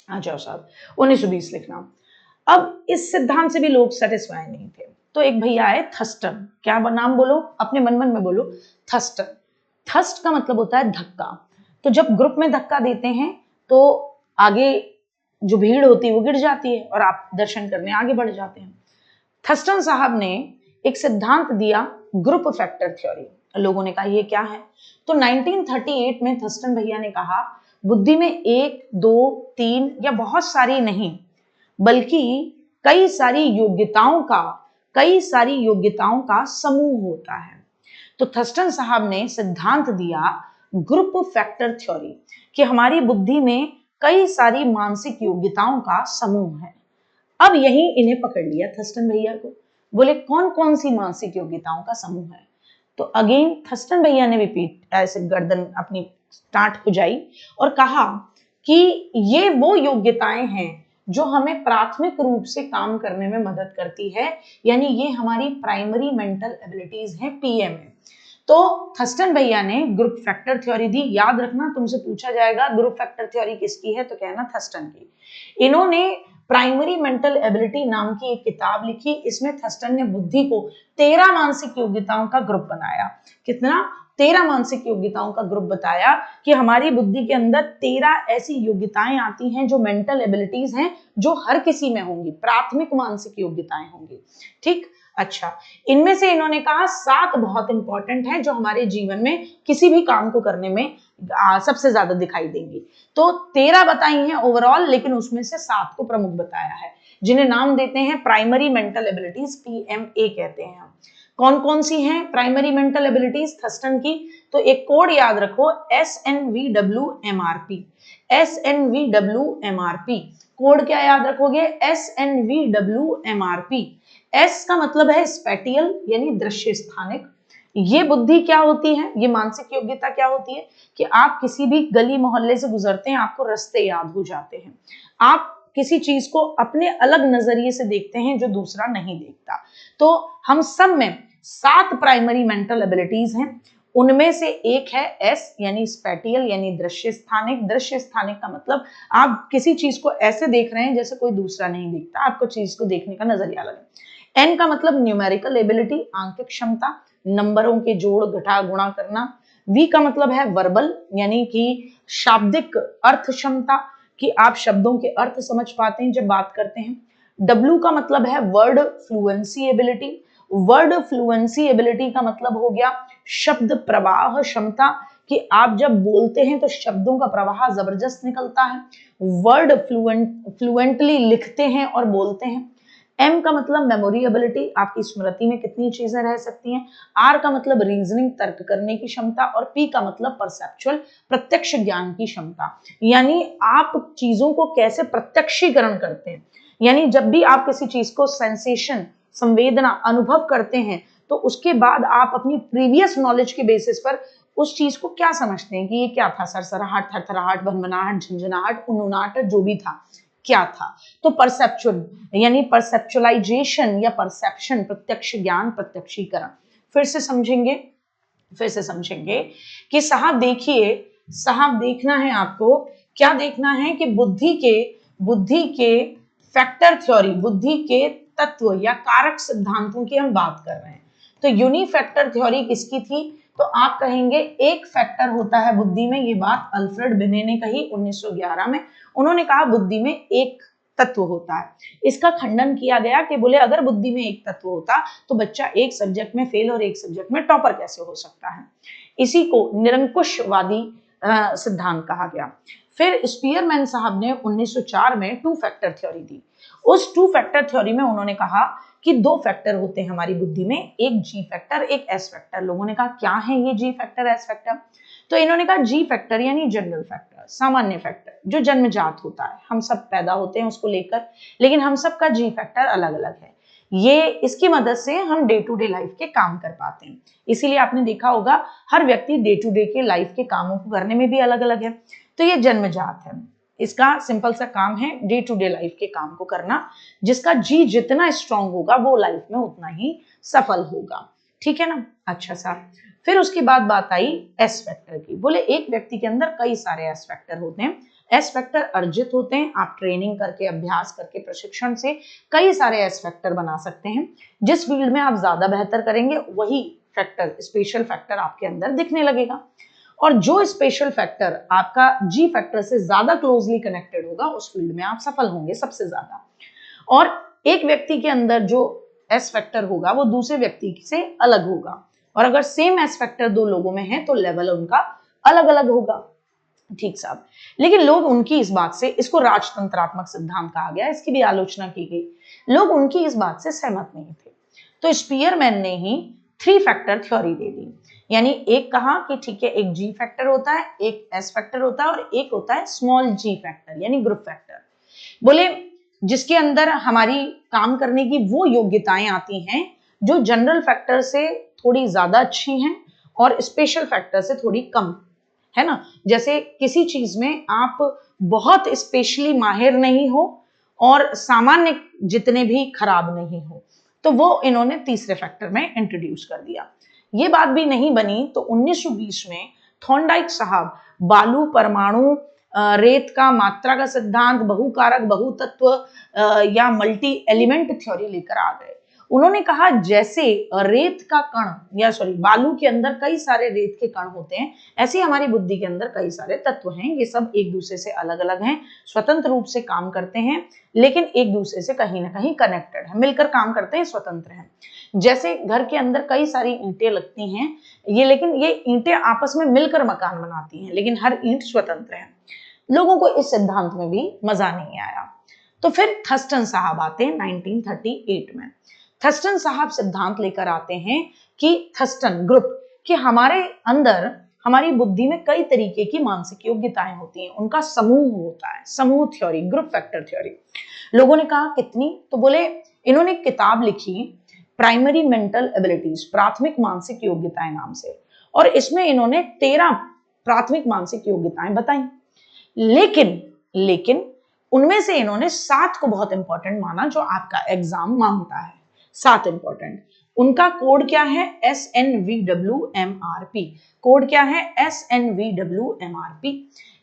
आ जाओ साहब, 1920 लिखना। अब इस सिद्धांत से भी लोग सेटिस्फाई नहीं थे, तो एक भैया आए थर्स्टन। क्या नाम बोलो? अपने मन मन में बोलो, थर्स्टन। थर्स्ट का मतलब होता है धक्का। तो जब ग्रुप में धक्का देते हैं तो आगे जो भीड़ होती है वो गिर जाती है और आप दर्शन करने आगे बढ़ जाते हैं। थर्स्टन साहब ने एक सिद्धांत दिया, ग्रुप फैक्टर थ्योरी। लोगों ने कहा ये क्या है? तो 1938 में थर्स्टन भैया ने कहा बुद्धि में एक, दो, तीन या बहुत सारी नहीं, बल्कि कई सारी योग्यताओं का समूह होता है। तो थर्स्टन साहब ने सिद्धांत दिया ग्रुप फैक्टर थ्योरी कि हमारी बुद्धि में कई सारी मानसिक योग्यताओं का समूह है। अब यही इन्हें पकड़ लिया थर्स्टन भैया को, बोले कौन कौन सी मानसिक योग्यताओं का समूह है। तो अगेन थर्स्टन भैया ने रिपीट ऐसे गर्दन अपनी टाट खुजाई और कहा कि ये वो योग्यताएं हैं जो हमें प्राथमिक रूप से काम करने में मदद करती है, यानी ये हमारी प्राइमरी मेंटल एबिलिटीज हैं, पीएमए। तो थर्स्टन भैया ने ग्रुप फैक्टर थ्योरी दी। याद रखना, तुमसे पूछा जाएगा ग्रुप फैक्टर थ्योरी किसकी है, तो कहना थर्स्टन की। इन्होंने प्राइमरी मेंटल एबिलिटी नाम की एक किताब लिखी। इसमें थर्स्टन ने बुद्धि को 13 मानसिक योग्यताओं का ग्रुप बनाया। कितना? 13 मानसिक योग्यताओं का ग्रुप बताया कि हमारी बुद्धि के अंदर 13 ऐसी योग्यताएं आती हैं जो मेंटल एबिलिटीज हैं, जो हर किसी में होंगी, प्राथमिक मानसिक योग्यताएं होंगी, ठीक। अच्छा, इनमें से इन्होंने कहा 7 बहुत इंपॉर्टेंट है जो हमारे जीवन में किसी भी काम को करने में सबसे ज्यादा दिखाई देंगी। तो 13 बताई हैं ओवरऑल, लेकिन उसमें से 7 को प्रमुख बताया है, जिन्हें नाम देते हैं प्राइमरी मेंटल एबिलिटीज, पीएमए कहते हैं हम। कौन कौन सी हैं प्राइमरी मेंटल एबिलिटीज थर्स्टन की? तो एक कोड याद रखो, SNVWMRP। SNVWMRP कोड क्या याद रखोगे? SNVWMRP। एस का मतलब है स्पैटियल, यानी दृश्य स्थानिक। ये बुद्धि क्या होती है, ये मानसिक योग्यता क्या होती है कि आप किसी भी गली मोहल्ले से गुजरते हैं, आपको रास्ते याद हो जाते हैं। आप किसी चीज को अपने अलग नजरिए से देखते हैं जो दूसरा नहीं देखता। तो हम सब में 7 प्राइमरी मेंटल एबिलिटीज हैं, उनमें से एक है एस, यानी स्पैटियल, यानी दृश्य स्थानिक। दृश्य स्थानिक का मतलब आप किसी चीज को ऐसे देख रहे हैं जैसे कोई दूसरा नहीं देखता, आपको चीज को देखने का नजरिया अलग है। एन का मतलब न्यूमेरिकल एबिलिटी, आंकिक क्षमता, नंबरों के जोड़ घटा गुणा करना। वी का मतलब है वर्बल, यानी कि शाब्दिक अर्थ क्षमता, कि आप शब्दों के अर्थ समझ पाते हैं जब बात करते हैं। डब्ल्यू का मतलब है word fluency ability. Word fluency ability का मतलब हो गया शब्द प्रवाह क्षमता, कि आप जब बोलते हैं तो शब्दों का प्रवाह जबरदस्त निकलता है। वर्ड फ्लुएंटली लिखते हैं और बोलते हैं। एम का मतलब मेमोरी एबिलिटी, आपकी स्मृति में कितनी चीजें रह सकती हैं। आर का मतलब रीजनिंग, तर्क करने की क्षमता। और पी का मतलब परसेप्चुअल, प्रत्यक्ष ज्ञान की क्षमता, यानी आप चीजों को कैसे प्रत्यक्षीकरण करते हैं। यानी जब भी आप किसी चीज को सेंसेशन, संवेदना, अनुभव करते हैं, तो उसके बाद आप अपनी प्रीवियस नॉलेज के बेसिस पर उस चीज को क्या समझते हैं कि ये क्या था, सरसराहट, थरथराहट, भनभनाहट, झंझनाहट, उन्नाहट, जो भी था, क्या था। तो परसेप्चुअल, यानी परसेप्चुअलाइजेशन या परसेप्शन, प्रत्यक्ष ज्ञान, प्रत्यक्षीकरण। फिर से समझेंगे कि साहब देखिए, साहब देखना है आपको, क्या देखना है कि बुद्धि के फैक्टर थ्योरी, बुद्धि के तत्व या कारक सिद्धांतों की हम बात कर रहे हैं। तो यूनिफैक्टर थ्योरी किसकी थी? तो आप कहेंगे एक फैक्टर होता है बुद्धि में। ये बात अल्फ्रेड बिने ने कही 1911 में। उन्होंने कहा बुद्धि में एक तत्व होता है। इसका खंडन किया गया कि बोले अगर बुद्धि में एक तत्व होता तो बच्चा एक सब्जेक्ट में फेल और एक सब्जेक्ट में टॉपर कैसे हो सकता है। इसी को निरंकुशवादी सिद्धांत कहा गया। फिर स्पीयरमैन साहब ने 1904 में 2 फैक्टर थ्योरी दी। उस टू फैक्टर थ्योरी में उन्होंने कहा कि दो फैक्टर होते हैं हमारी बुद्धि में, एक जी फैक्टर, एक एस फैक्टर। लोगों ने कहा क्या है ये जी फैक्टर, एस फैक्टर? तो इन्होंने कहा जी फैक्टर यानी जनरल फैक्टर, सामान्य फैक्टर, जो जन्मजात होता है, हम सब पैदा होते हैं उसको लेकर, लेकिन हम सब का जी फैक्टर अलग अलग है। ये इसकी मदद से हम डे टू डे लाइफ के काम कर पाते हैं। इसीलिए आपने देखा होगा हर व्यक्ति डे टू डे के लाइफ के कामों को करने में भी अलग अलग है। तो ये जन्मजात है, इसका सिंपल सा काम है डे टू डे लाइफ के काम को करना। जिसका जी जितना स्ट्रांग होगा वो लाइफ में उतना ही सफल होगा, ठीक है ना। अच्छा साहब, फिर उसके बाद बात आई एस फैक्टर की। बोले एक व्यक्ति के अंदर कई सारे एस फैक्टर होते हैं। एस फैक्टर अर्जित होते हैं, आप ट्रेनिंग करके, अभ्यास करके, प्रशिक्षण से कई सारे एस फैक्टर बना सकते हैं। जिस फील्ड में आप ज्यादा बेहतर करेंगे वही फैक्टर, स्पेशल फैक्टर आपके अंदर दिखने लगेगा। और जो स्पेशल फैक्टर आपका जी फैक्टर से ज्यादा क्लोजली कनेक्टेड होगा उस फील्ड में आप सफल होंगे सबसे ज्यादा। और एक व्यक्ति के अंदर जो एस फैक्टर होगा वो दूसरे व्यक्ति से अलग होगा, और अगर सेम एस फैक्टर दो लोगों में है तो लेवल उनका अलग अलग होगा, ठीक साहब। लेकिन लोग उनकी इस बात से, इसको राजतंत्रात्मक सिद्धांत कहा गया, इसकी भी आलोचना की गई, लोग उनकी इस बात से सहमत नहीं थे। तो स्पीयरमैन ने ही थ्री फैक्टर थ्योरी दे दी। यानी एक कहा कि ठीक है, एक जी फैक्टर होता है, एक एस फैक्टर होता है, और एक होता है स्मॉल जी फैक्टर यानी ग्रुप फैक्टर। बोले जिसके अंदर हमारी काम करने की वो योग्यताएं आती हैं जो जनरल फैक्टर से थोड़ी ज्यादा अच्छी हैं और स्पेशल फैक्टर से थोड़ी कम, है ना। जैसे किसी चीज में आप बहुत स्पेशली माहिर नहीं हो और सामान्य जितने भी खराब नहीं हो, तो वो इन्होंने तीसरे फैक्टर में इंट्रोड्यूस कर दिया। ये बात भी नहीं बनी तो 1920 में थॉर्नडाइक साहब बालू, परमाणु, रेत का मात्रा का सिद्धांत, बहुकारक, बहुतत्व या मल्टी एलिमेंट थ्योरी लेकर आ गए। उन्होंने कहा जैसे रेत का कण या बालू के अंदर कई सारे रेत के कण होते हैं, ऐसे हमारी बुद्धि के अंदर कई सारे तत्व हैं। ये सब एक दूसरे से अलग अलग हैं, स्वतंत्र रूप से काम करते हैं, लेकिन एक दूसरे से कहीं ना कहीं कनेक्टेड है, मिलकर काम करते हैं, स्वतंत्र हैं। जैसे घर के अंदर कई सारी ईंटें लगती हैं, लेकिन ये ईंटें आपस में मिलकर मकान बनाती हैं, लेकिन हर ईंट स्वतंत्र है। लोगों को इस सिद्धांत में भी मजा नहीं आया। तो फिर थर्स्टन साहब आते हैं 1938 में। थर्स्टन साहब सिद्धांत लेकर आते हैं कि थर्स्टन ग्रुप, कि हमारे अंदर, हमारी बुद्धि में कई तरीके की मानसिक योग्यताएं होती हैं, उनका समूह होता है, समूह थ्योरी, ग्रुप फैक्टर थ्योरी। लोगों ने कहा कितनी, तो बोले इन्होंने एक किताब लिखी प्राइमरी मेंटल एबिलिटीज, प्राथमिक मानसिक योग्यताएं नाम से, और इसमें इन्होंने 13 प्राथमिक मानसिक योग्यताएं बताई। लेकिन उनमें से इन्होंने 7 को बहुत इंपॉर्टेंट माना जो आपका एग्जाम मांगता है। 7 इंपॉर्टेंट, उनका कोड क्या है, SNVWMRP। कोड क्या है, SNVWMRP।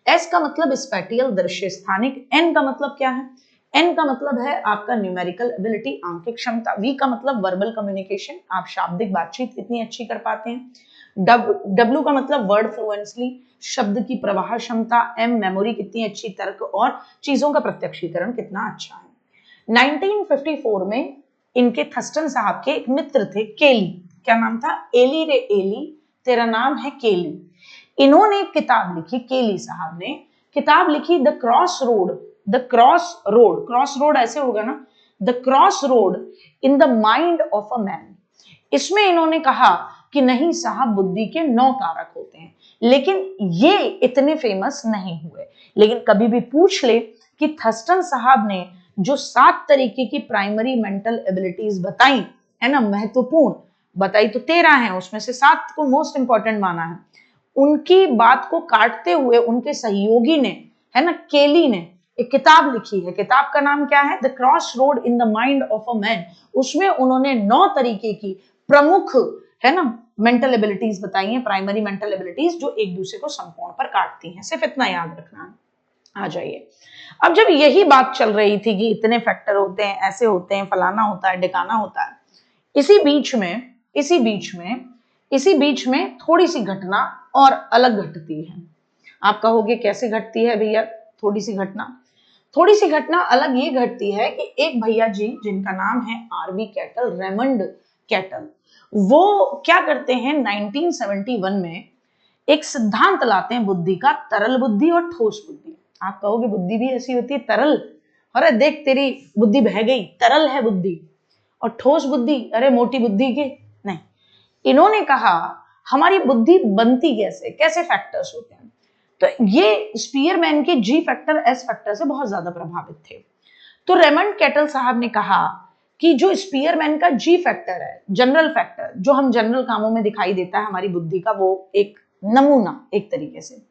S का मतलब स्पैटियल, दृश्य स्थानिक। N का मतलब क्या है, N का मतलब है आपका न्यूमेरिकल एबिलिटी, आंकिक क्षमता। V का मतलब वर्बल कम्युनिकेशन, आप शाब्दिक बातचीत कितनी अच्छी कर पाते हैं। W का मतलब वर्ड फ्लुएंसली, शब्द की प्रवाह क्षमता। M मेमोरी, कितनी अच्छी तर्क और चीजों का प्रत्यक्षीकरण कितना अच्छा है। 1954 में इनके थर्स्टन साहब के एक मित्र थे, केली। क्या नाम था, एली रे एली, तेरा नाम है केली। इन्होंने एक किताब लिखी, केली साहब ने किताब लिखी the cross road. The cross road, cross road ऐसे होगा ना, the cross road in the mind of a man. इसमें इन्होंने कहा कि नहीं साहब, बुद्धि के 9 कारक होते हैं, लेकिन ये इतने फेमस नहीं हुए। लेकिन कभी भी पूछ ले कि थर्स्टन साहब ने जो 7 तरीके की प्राइमरी मेंटल एबिलिटीज बताई है ना, महत्वपूर्ण बताई, तो 13 है, उसमें से 7 को मोस्ट इंपॉर्टेंट माना है। उनकी बात को काटते हुए उनके सहयोगी ने, है ना, केली ने एक किताब लिखी है। किताब का नाम क्या है, the cross road in the mind of a man. उसमें उन्होंने 9 तरीके की प्रमुख, है ना, मेंटल एबिलिटीज बताई हैं, प्राइमरी मेंटल एबिलिटीज, जो एक दूसरे को समकोण पर काटती हैं। सिर्फ इतना याद रखना है। आ जाइए, अब जब यही बात चल रही थी कि इतने फैक्टर होते हैं, ऐसे होते हैं, फलाना होता है, ढिकाना होता है, इसी बीच में थोड़ी सी घटना और अलग घटती है। आप कहोगे कैसे घटती है भैया थोड़ी सी घटना अलग ये घटती है कि एक भैया जी जिनका नाम है आरबी कैटल, रेमंड कैटल, वो क्या करते हैं 1971 में एक सिद्धांत लाते हैं बुद्धि का, तरल बुद्धि और ठोस बुद्धि। आप कहोगे बुद्धि भी ऐसी होती है तरल, अरे देख तेरी बुद्धि बह गई, तरल है बुद्धि। और ठोस बुद्धि, अरे मोटी बुद्धि की नहीं। इन्होंने कहा हमारी बुद्धि बनती कैसे, कैसे फैक्टर्स होते हैं। तो ये स्पीयरमैन के जी फैक्टर एस फैक्टर से बहुत ज्यादा प्रभावित थे। तो रेमंड केटल साहब ने कहा कि जो स्पीयरमैन का जी फैक्टर है, जनरल फैक्टर, जो हम जनरल कामों में दिखाई देता है हमारी बुद्धि का, वो एक नमूना एक तरीके से।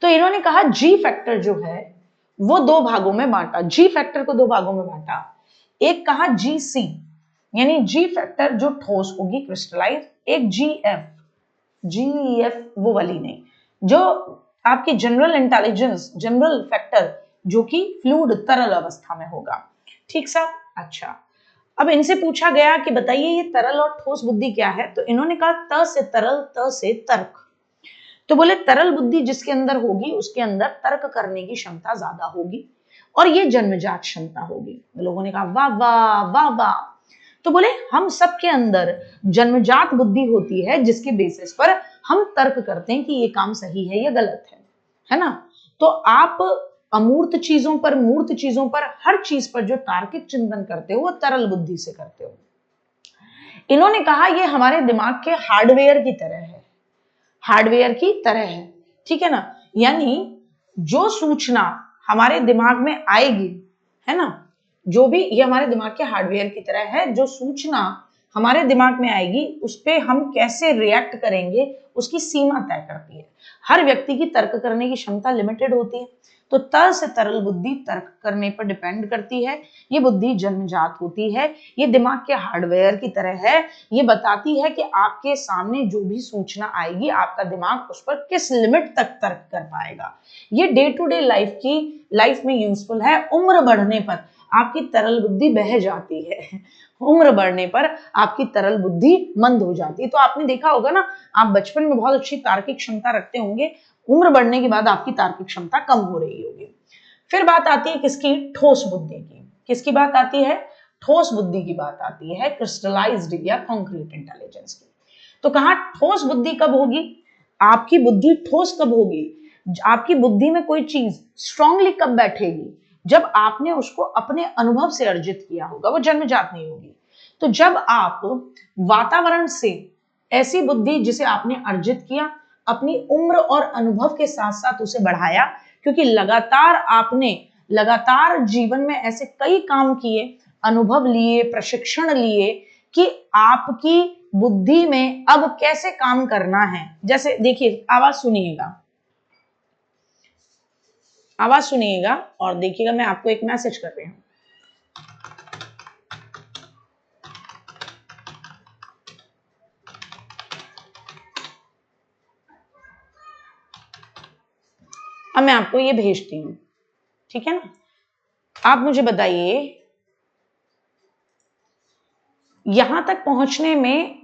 तो इन्होंने कहा जी फैक्टर जो है वो दो भागों में बांटा, जी फैक्टर को दो भागों में बांटा। एक कहा जी सी, यानी जी फैक्टर जो ठोस होगी, क्रिस्टलाइज। एक जी एफ, जी एफ वो वाली नहीं, जो आपकी जनरल इंटेलिजेंस, जनरल फैक्टर जो कि फ्लूइड तरल अवस्था में होगा। ठीक साहब। अच्छा, अब इनसे पूछा गया कि बताइए ये तरल और ठोस बुद्धि क्या है, तो इन्होंने कहा त से तरल, त से तर्क। तो बोले तरल बुद्धि जिसके अंदर होगी उसके अंदर तर्क करने की क्षमता ज्यादा होगी और ये जन्मजात क्षमता होगी। लोगों ने कहा वाह वाह वाह वाह। तो बोले हम सबके अंदर जन्मजात बुद्धि होती है जिसके बेसिस पर हम तर्क करते हैं कि ये काम सही है या गलत है ना। तो आप अमूर्त चीजों पर, मूर्त चीजों पर, हर चीज पर जो तार्किक चिंतन करते हो वो तरल बुद्धि से करते हो। इन्होंने कहा ये हमारे दिमाग के हार्डवेयर की तरह है, हार्डवेयर की तरह है, ठीक है ना। यानी जो सूचना हमारे दिमाग में आएगी, है ना, जो भी ये हमारे दिमाग के हार्डवेयर की तरह है, जो सूचना हमारे दिमाग में आएगी उस पर हम कैसे रिएक्ट करेंगे उसकी सीमा तय करती है। हर व्यक्ति की तर्क करने की क्षमता लिमिटेड होती है। तो तर से तरल बुद्धि तर्क करने पर डिपेंड करती है। ये बुद्धि जन्मजात होती है, ये दिमाग के हार्डवेयर की तरह है। ये बताती है कि आपके सामने जो भी सूचना आएगी आपका दिमाग उस पर किस लिमिट तक तर्क कर पाएगा। ये डे टू डे लाइफ में यूजफुल है। उम्र बढ़ने पर आपकी तरल बुद्धि बह जाती है, उम्र बढ़ने पर आपकी तरल बुद्धि मंद हो जाती है। तो आपने देखा होगा ना, आप बचपन में बहुत अच्छी तार्किक क्षमता रखते होंगे, उम्र बढ़ने के बाद आपकी तार्किक क्षमता कम हो रही होगी। फिर बात आती है किसकी, ठोस बुद्धि की। किसकी बात आती है, ठोस बुद्धि की बात आती है, क्रिस्टलाइज्ड या कॉन्क्रीट इंटेलिजेंस की। तो कहा ठोस बुद्धि कब होगी, आपकी बुद्धि ठोस कब होगी, आपकी बुद्धि में कोई चीज स्ट्रांगली कब बैठेगी, जब आपने उसको अपने अनुभव से अर्जित किया होगा, वो जन्मजात नहीं होगी। तो जब आप वातावरण से ऐसी बुद्धि जिसे आपने अर्जित किया, अपनी उम्र और अनुभव के साथ साथ उसे बढ़ाया, क्योंकि लगातार जीवन में ऐसे कई काम किए, अनुभव लिए, प्रशिक्षण लिए कि आपकी बुद्धि में अब कैसे काम करना है। जैसे देखिए, आवाज सुनिएगा और देखिएगा, मैं आपको एक मैसेज कर रही हूं। अब मैं आपको ये भेजती हूं, ठीक है ना। आप मुझे बताइए यहां तक पहुंचने में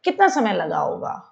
कितना समय लगा होगा।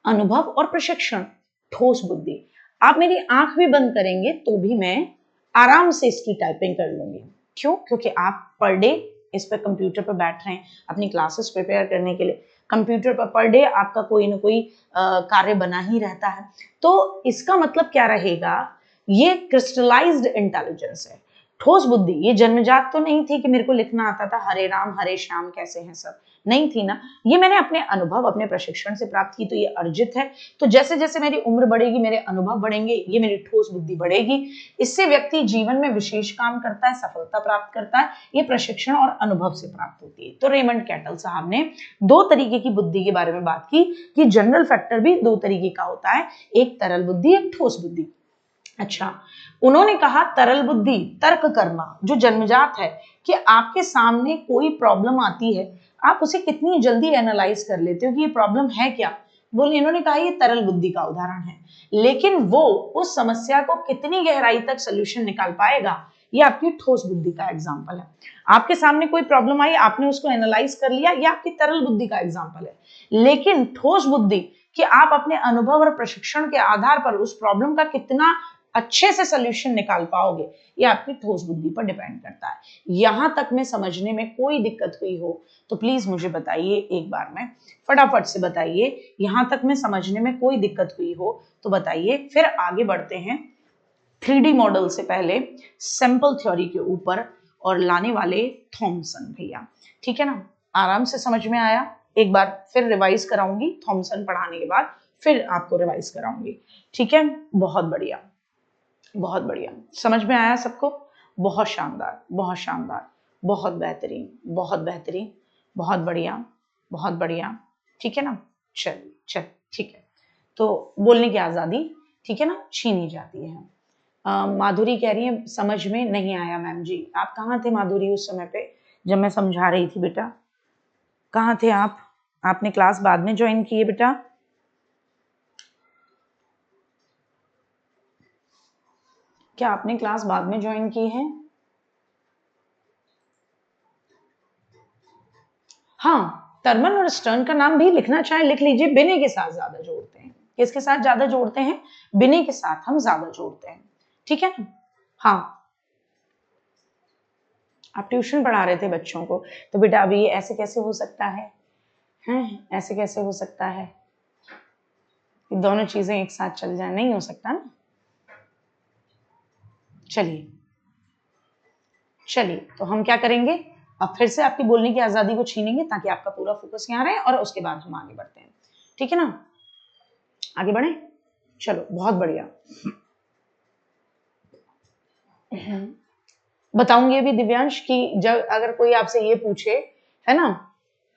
अनुभव और प्रशिक्षण, ठोस बुद्धि। आप मेरी आंख भी बंद करेंगे तो भी मैं आराम से इसकी टाइपिंग कर लूंगी। क्यों? क्योंकि आप पर डे इस पर कंप्यूटर पर बैठ रहे हैं अपनी क्लासेस प्रिपेयर करने के लिए। कंप्यूटर पर डे आपका कोई ना कोई कार्य बना ही रहता है। तो इसका मतलब क्या रहेगा, ये क्रिस्टलाइज्ड इंटेलिजेंस है, ठोस बुद्धि। ये जन्मजात तो नहीं थी कि मेरे को लिखना आता था हरे राम हरे श्याम कैसे हैं सब, नहीं थी ना। ये मैंने अपने अनुभव, अपने प्रशिक्षण से प्राप्त की, तो ये अर्जित है। तो जैसे जैसे मेरी उम्र बढ़ेगी, मेरे अनुभव बढ़ेंगे, ये मेरी ठोस बुद्धि बढ़ेगी। इससे व्यक्ति जीवन में विशेष काम करता है, सफलता प्राप्त करता है। ये प्रशिक्षण और अनुभव से प्राप्त होती है। तो रेमंड केटल साहब ने दो तरीके की बुद्धि के बारे में बात की कि जनरल फैक्टर भी दो तरीके का होता है, एक तरल बुद्धि, एक ठोस बुद्धि। अच्छा, उन्होंने कहा तरल बुद्धि, तर्क करना, जो जन्मजात है, कि आपके सामने कोई प्रॉब्लम आती है, आप उसे कितनी जल्दी एनालाइज कर लेते हो कि ये प्रॉब्लम है क्या। बोले, इन्होंने कहा ये तरल बुद्धि का उदाहरण है। लेकिन वो उस समस्या को कितनी गहराई तक सोल्यूशन निकाल पाएगा, ये आपकी ठोस बुद्धि का एग्जाम्पल है। आपके सामने कोई प्रॉब्लम आई, आपने उसको एनालाइज कर लिया, ये आपकी तरल बुद्धि का एग्जाम्पल है। लेकिन ठोस बुद्धि कि आप अपने अनुभव और प्रशिक्षण के आधार पर उस प्रॉब्लम का कितना अच्छे से सोल्यूशन निकाल पाओगे, ये आपकी ठोस बुद्धि पर डिपेंड करता है। यहां तक में समझने में कोई दिक्कत हुई हो तो प्लीज मुझे बताइए, एक बार में फटाफट से बताइए। यहां तक में समझने में कोई दिक्कत हुई हो तो बताइए, फिर आगे बढ़ते हैं 3D मॉडल से पहले सैंपल थ्योरी के ऊपर और लाने वाले थॉमसन भैया। ठीक है ना, आराम से समझ में आया? एक बार फिर रिवाइज कराऊंगी, थॉमसन पढ़ाने के बाद फिर आपको रिवाइज कराऊंगी। ठीक है, बहुत बढ़िया, बहुत बढ़िया, समझ में आया सबको? बहुत शानदार, बहुत शानदार, बहुत बेहतरीन, बहुत बेहतरीन, बहुत बढ़िया, बहुत बढ़िया। ठीक है ना, चलिए चल, ठीक है। तो बोलने की आज़ादी, ठीक है ना, छीनी जाती है। माधुरी कह रही है समझ में नहीं आया मैम जी। आप कहाँ थे माधुरी उस समय पे जब मैं समझा रही थी बेटा? कहाँ थे आप? आपने क्लास बाद में ज्वाइन की है बेटा? क्या आपने क्लास बाद में ज्वाइन की है? हाँ, थर्मन और स्टर्न का नाम भी लिखना चाहे लिख लीजिए, बिने के साथ ज्यादा जोड़ते हैं। किसके साथ ज्यादा जोड़ते हैं? बिने के साथ हम ज्यादा जोड़ते हैं। ठीक है ना? हाँ, आप ट्यूशन पढ़ा रहे थे बच्चों को, तो बेटा अभी ये ऐसे कैसे हो सकता है? हैं, ऐसे कैसे हो सकता है? दोनों चीजें एक साथ चल जाए, नहीं हो सकता ना। चलिए चलिए, तो हम क्या करेंगे, अब फिर से आपकी बोलने की आजादी को छीनेंगे ताकि आपका पूरा फोकस यहाँ रहे, और उसके बाद हम आगे बढ़ते हैं। ठीक है ना, आगे बढ़े? चलो, बहुत बढ़िया। बताऊंगी अभी दिव्यांश कि जब अगर कोई आपसे ये पूछे, है ना,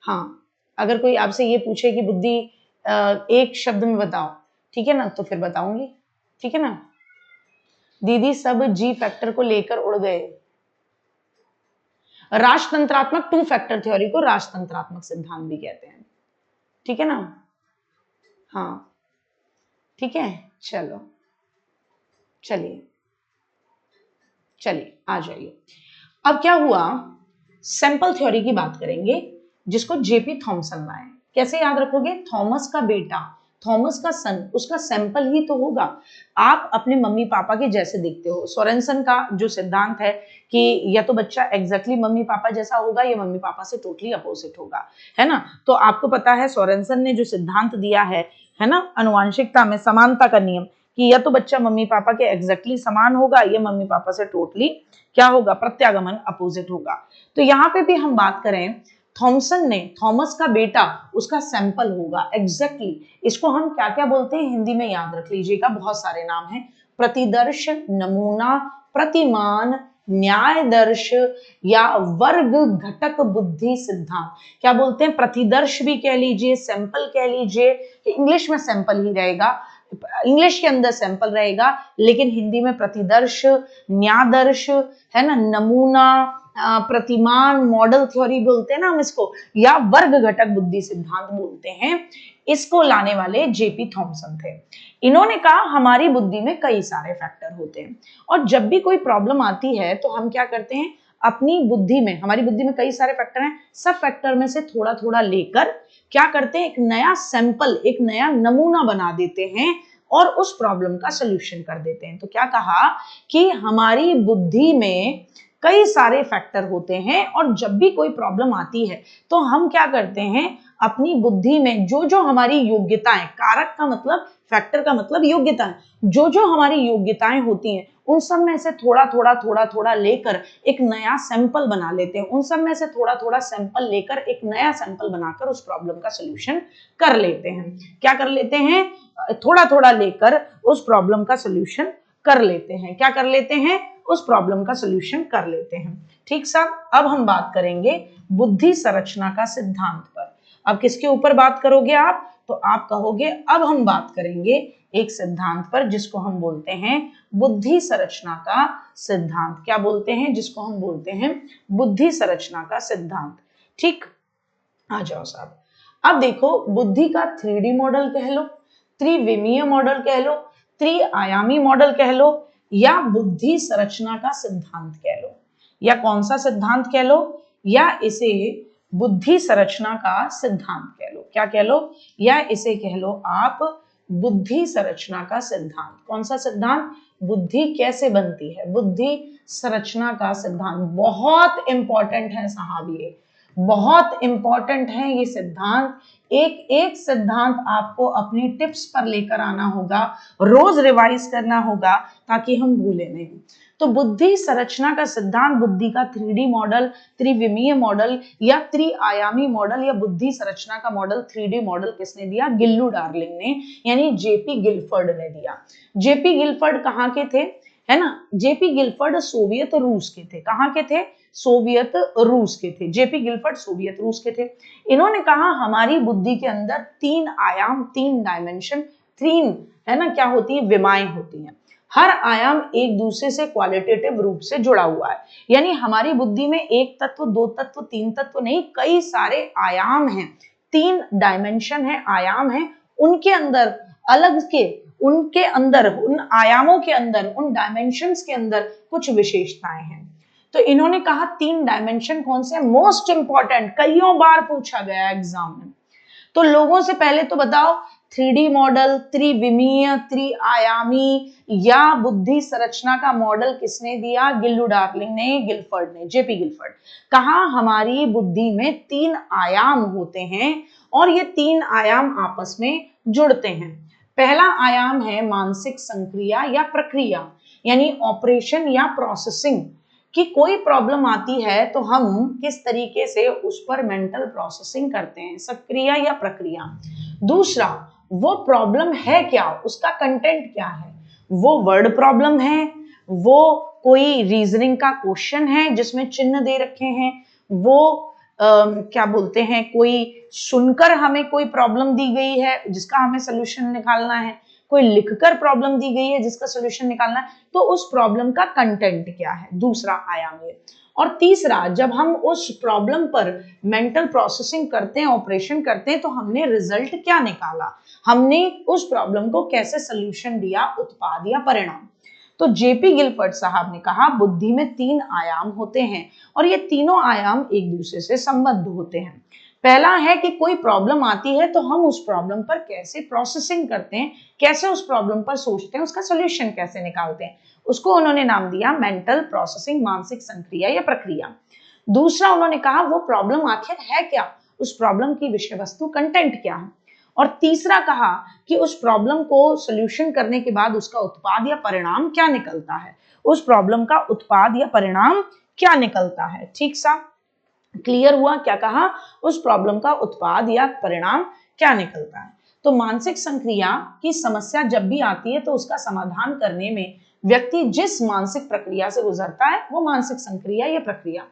हाँ, अगर कोई आपसे ये पूछे कि बुद्धि एक शब्द में बताओ, ठीक है ना, तो फिर बताऊंगी। ठीक है ना, दीदी सब जी फैक्टर को लेकर उड़ गए। राजतंत्रात्मक 2 फैक्टर थ्योरी को राजतंत्रात्मक सिद्धांत भी कहते हैं। ठीक है ना, हाँ, ठीक है, चलो, चलिए चलिए आ जाइए। अब क्या हुआ, सैंपल थ्योरी की बात करेंगे जिसको जेपी थॉमसन लाए। कैसे याद रखोगे? थॉमस का बेटा, थॉमस का सन, उसका सैंपल ही तो होगा। आप अपने मम्मी पापा के जैसे दिखते हो। सोरेनसन का जो सिद्धांत है कि या तो बच्चा एग्जैक्टली मम्मी पापा जैसा होगा या मम्मी पापा से टोटली अपोजिट होगा, है ना। तो आपको पता है सोरेनसन ने जो सिद्धांत दिया है ना, अनुवांशिकता में समानता का नियम, कि या तो बच्चा मम्मी पापा के एग्जैक्टली समान होगा या मम्मी पापा से टोटली क्या होगा, प्रत्यागमन, अपोजिट होगा। तो यहाँ पे भी हम बात करें, थॉमसन ने, थॉमस का बेटा, उसका सैंपल होगा एग्जैक्टली। इसको हम क्या क्या बोलते हैं हिंदी में, याद रख लीजिएगा, बहुत सारे नाम हैं। प्रतिदर्श, नमूना, प्रतिमान, न्यायदर्श या वर्ग घटक बुद्धि सिद्धांत। क्या बोलते हैं? प्रतिदर्श भी कह लीजिए, सैंपल कह लीजिए। इंग्लिश में सैंपल ही रहेगा, इंग्लिश के अंदर सैंपल रहेगा, लेकिन हिंदी में प्रतिदर्श, न्यादर्श, है ना, नमूना, प्रतिमान, मॉडल थ्योरी बोलते हैं ना हम इसको, या वर्ग घटक बुद्धि सिद्धांत बोलते हैं। इसको लाने वाले जेपी थॉमसन थे। इन्होंने कहा हमारी बुद्धि में कई सारे फैक्टर होते हैं, और जब भी कोई प्रॉब्लम आती है तो हम क्या करते हैं, अपनी बुद्धि में, हमारी बुद्धि में कई सारे फैक्टर हैं, सब फैक्टर में से थोड़ा थोड़ा लेकर क्या करते हैं, एक नया सैंपल, एक नया नमूना बना देते हैं और उस प्रॉब्लम का सलूशन कर देते हैं। तो क्या कहा कि हमारी बुद्धि में कई सारे फैक्टर होते हैं, और जब भी कोई प्रॉब्लम आती है तो हम क्या करते हैं, अपनी बुद्धि में जो जो हमारी योग्यताएं, कारक का मतलब, फैक्टर का मतलब योग्यताएं, जो जो हमारी योग्यताएं होती हैं उन सब में से थोड़ा थोड़ा थोड़ा थोड़ा लेकर एक नया सैंपल बना लेते हैं। उन सब में से थोड़ा थोड़ा सैंपल लेकर एक नया सैंपल बनाकर उस प्रॉब्लम का सलूशन कर लेते हैं। क्या कर लेते हैं? थोड़ा थोड़ा लेकर उस प्रॉब्लम का सलूशन कर लेते हैं। क्या कर लेते हैं? उस प्रॉब्लम का सलूशन कर लेते हैं। ठीक साहब, अब हम बात करेंगे बुद्धि संरचना का सिद्धांत पर। अब किसके ऊपर बात करोगे आप? तो आप कहोगे अब हम बात करेंगे एक सिद्धांत पर जिसको हम बोलते हैं बुद्धि संरचना का सिद्धांत। क्या बोलते हैं? जिसको हम बोलते हैं बुद्धि संरचना का सिद्धांत। ठीक, आ जाओ साहब। अब देखो, बुद्धि का 3D मॉडल कह लो, त्रिविमीय मॉडल कह लो, त्रिआयामी मॉडल कह लो, या बुद्धि संरचना का सिद्धांत कह लो, या कौन सा सिद्धांत कह लो, या इसे बुद्धि संरचना का सिद्धांत कह लो। क्या कह लो? या इसे कह लो आप बुद्धि संरचना का सिद्धांत। कौन सा सिद्धांत? बुद्धि कैसे बनती है, बुद्धि संरचना का सिद्धांत। बहुत इंपॉर्टेंट है साहब, ये बहुत इंपॉर्टेंट है ये सिद्धांत। एक एक सिद्धांत आपको अपनी टिप्स पर लेकर आना होगा, रोज रिवाइज करना होगा ताकि हम भूले नहीं। तो बुद्धि संरचना का सिद्धांत, बुद्धि का 3D मॉडल, त्रिविमीय मॉडल या त्रिआयामी मॉडल या बुद्धि संरचना का मॉडल 3D मॉडल किसने दिया? गिल्लू डार्लिंग ने, यानी जेपी गिलफर्ड ने दिया। जेपी गिलफर्ड कहाँ के थे, है ना? जेपी गिलफर्ड सोवियत रूस के थे। कहाँ के थे? सोवियत रूस के थे। जेपी गिलफर्ड सोवियत रूस के थे। इन्होंने कहा हमारी बुद्धि के अंदर 3 आयाम, 3 डायमेंशन, 3 है ना, क्या होती है? विमाएं होती हैं। हर आयाम एक दूसरे से क्वालिटेटिव रूप से जुड़ा हुआ है, यानी हमारी बुद्धि में एक तत्व, 2 तत्व, 3 तत्व नहीं, कई सारे आयाम हैं, 3 डायमेंशन है, आयाम है। उनके अंदर अलग के, उनके अंदर, उन आयामों के अंदर, उन डायमेंशंस के अंदर कुछ विशेषताएं हैं। तो इन्होंने कहा 3 डायमेंशन कौन से? मोस्ट इंपॉर्टेंट, कईयों बार पूछा गया एग्जाम में। तो लोगों से पहले तो बताओ 3D मॉडल, त्रिविमीय, त्रिआयामी या बुद्धि संरचना का मॉडल किसने दिया? गिल्लू डार्लिंग ने, गिलफर्ड ने, जेपी गिलफर्ड। कहा हमारी बुद्धि में 3 आयाम होते हैं और ये 3 आयाम आपस में जुड़ते हैं। पहला आयाम है मानसिक संक्रिया या प्रक्रिया, यानी ऑपरेशन या प्रोसेसिंग, कि कोई प्रॉब्लम आती है तो हम किस तरीके से उस पर मेंटल प्रोसेसिंग करते हैं, सक्रिया या प्रक्रिया। दूसरा, वो प्रॉब्लम है क्या, उसका कंटेंट क्या है, वो वर्ड प्रॉब्लम है, वो कोई रीजनिंग का क्वेश्चन है जिसमें चिन्ह दे रखे हैं, वो क्या बोलते हैं, कोई सुनकर हमें कोई प्रॉब्लम दी गई है जिसका हमें सोल्यूशन निकालना है, कोई लिखकर प्रॉब्लम दी गई है जिसका सोल्यूशन निकालना है, तो उस प्रॉब्लम का कंटेंट क्या है, दूसरा आयाम है। और तीसरा, जब हम उस प्रॉब्लम पर मेंटल प्रोसेसिंग करते हैं, ऑपरेशन करते हैं, तो हमने रिजल्ट क्या निकाला, हमने उस प्रॉब्लम को कैसे सोल्यूशन दिया, उत्पाद या परिणाम। तो जेपी गिलफर्ड साहब ने कहा बुद्धि में 3 आयाम होते हैं और ये तीनों आयाम एक दूसरे से संबद्ध होते हैं। पहला है कि कोई प्रॉब्लम आती है तो हम उस प्रॉब्लम पर कैसे प्रोसेसिंग करते हैं, कैसे उस प्रॉब्लम पर सोचते हैं, उसका सोल्यूशन कैसे निकालते हैं, उसको उन्होंने नाम दिया मेंटल प्रोसेसिंग, मानसिक संक्रिया या प्रक्रिया। दूसरा, उन्होंने कहा वो प्रॉब्लम आखिर है क्या, उस प्रॉब्लम की विषय वस्तु, कंटेंट क्या है। और तीसरा कहा कि उस प्रॉब्लम को सोल्यूशन करने के बाद उसका उत्पाद या परिणाम क्या निकलता है, उस प्रॉब्लम का उत्पाद या परिणाम क्या निकलता है। ठीक सा क्लियर हुआ? क्या कहा? उस प्रॉब्लम का उत्पाद या परिणाम क्या निकलता है। तो मानसिक संक्रिया की समस्या जब भी आती है तो उसका समाधान करने में व्यक्ति जिस मानसिक प्रक्रिया से गुजरता है वो मानसिक संक्रिया या प्रक्रिया।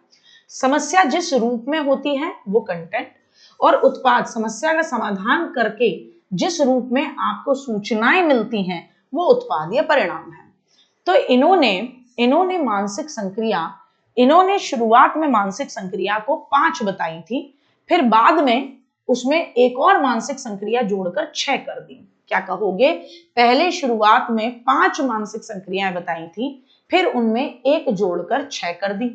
समस्या जिस रूप में होती है वो कंटेंट, और उत्पाद, समस्या का समाधान करके जिस रूप में आपको सूचनाएं मिलती हैं वो उत्पाद या परिणाम है। तो इन्होंने मानसिक संक्रिया, इन्होंने शुरुआत में मानसिक संक्रिया को 5 बताई थी, फिर बाद में उसमें एक और मानसिक संक्रिया जोड़कर 6 कर दी। क्या कहोगे? पहले शुरुआत में 5 मानसिक संक्रियाएं बताई थी, फिर उनमें एक जोड़कर 6 कर दी।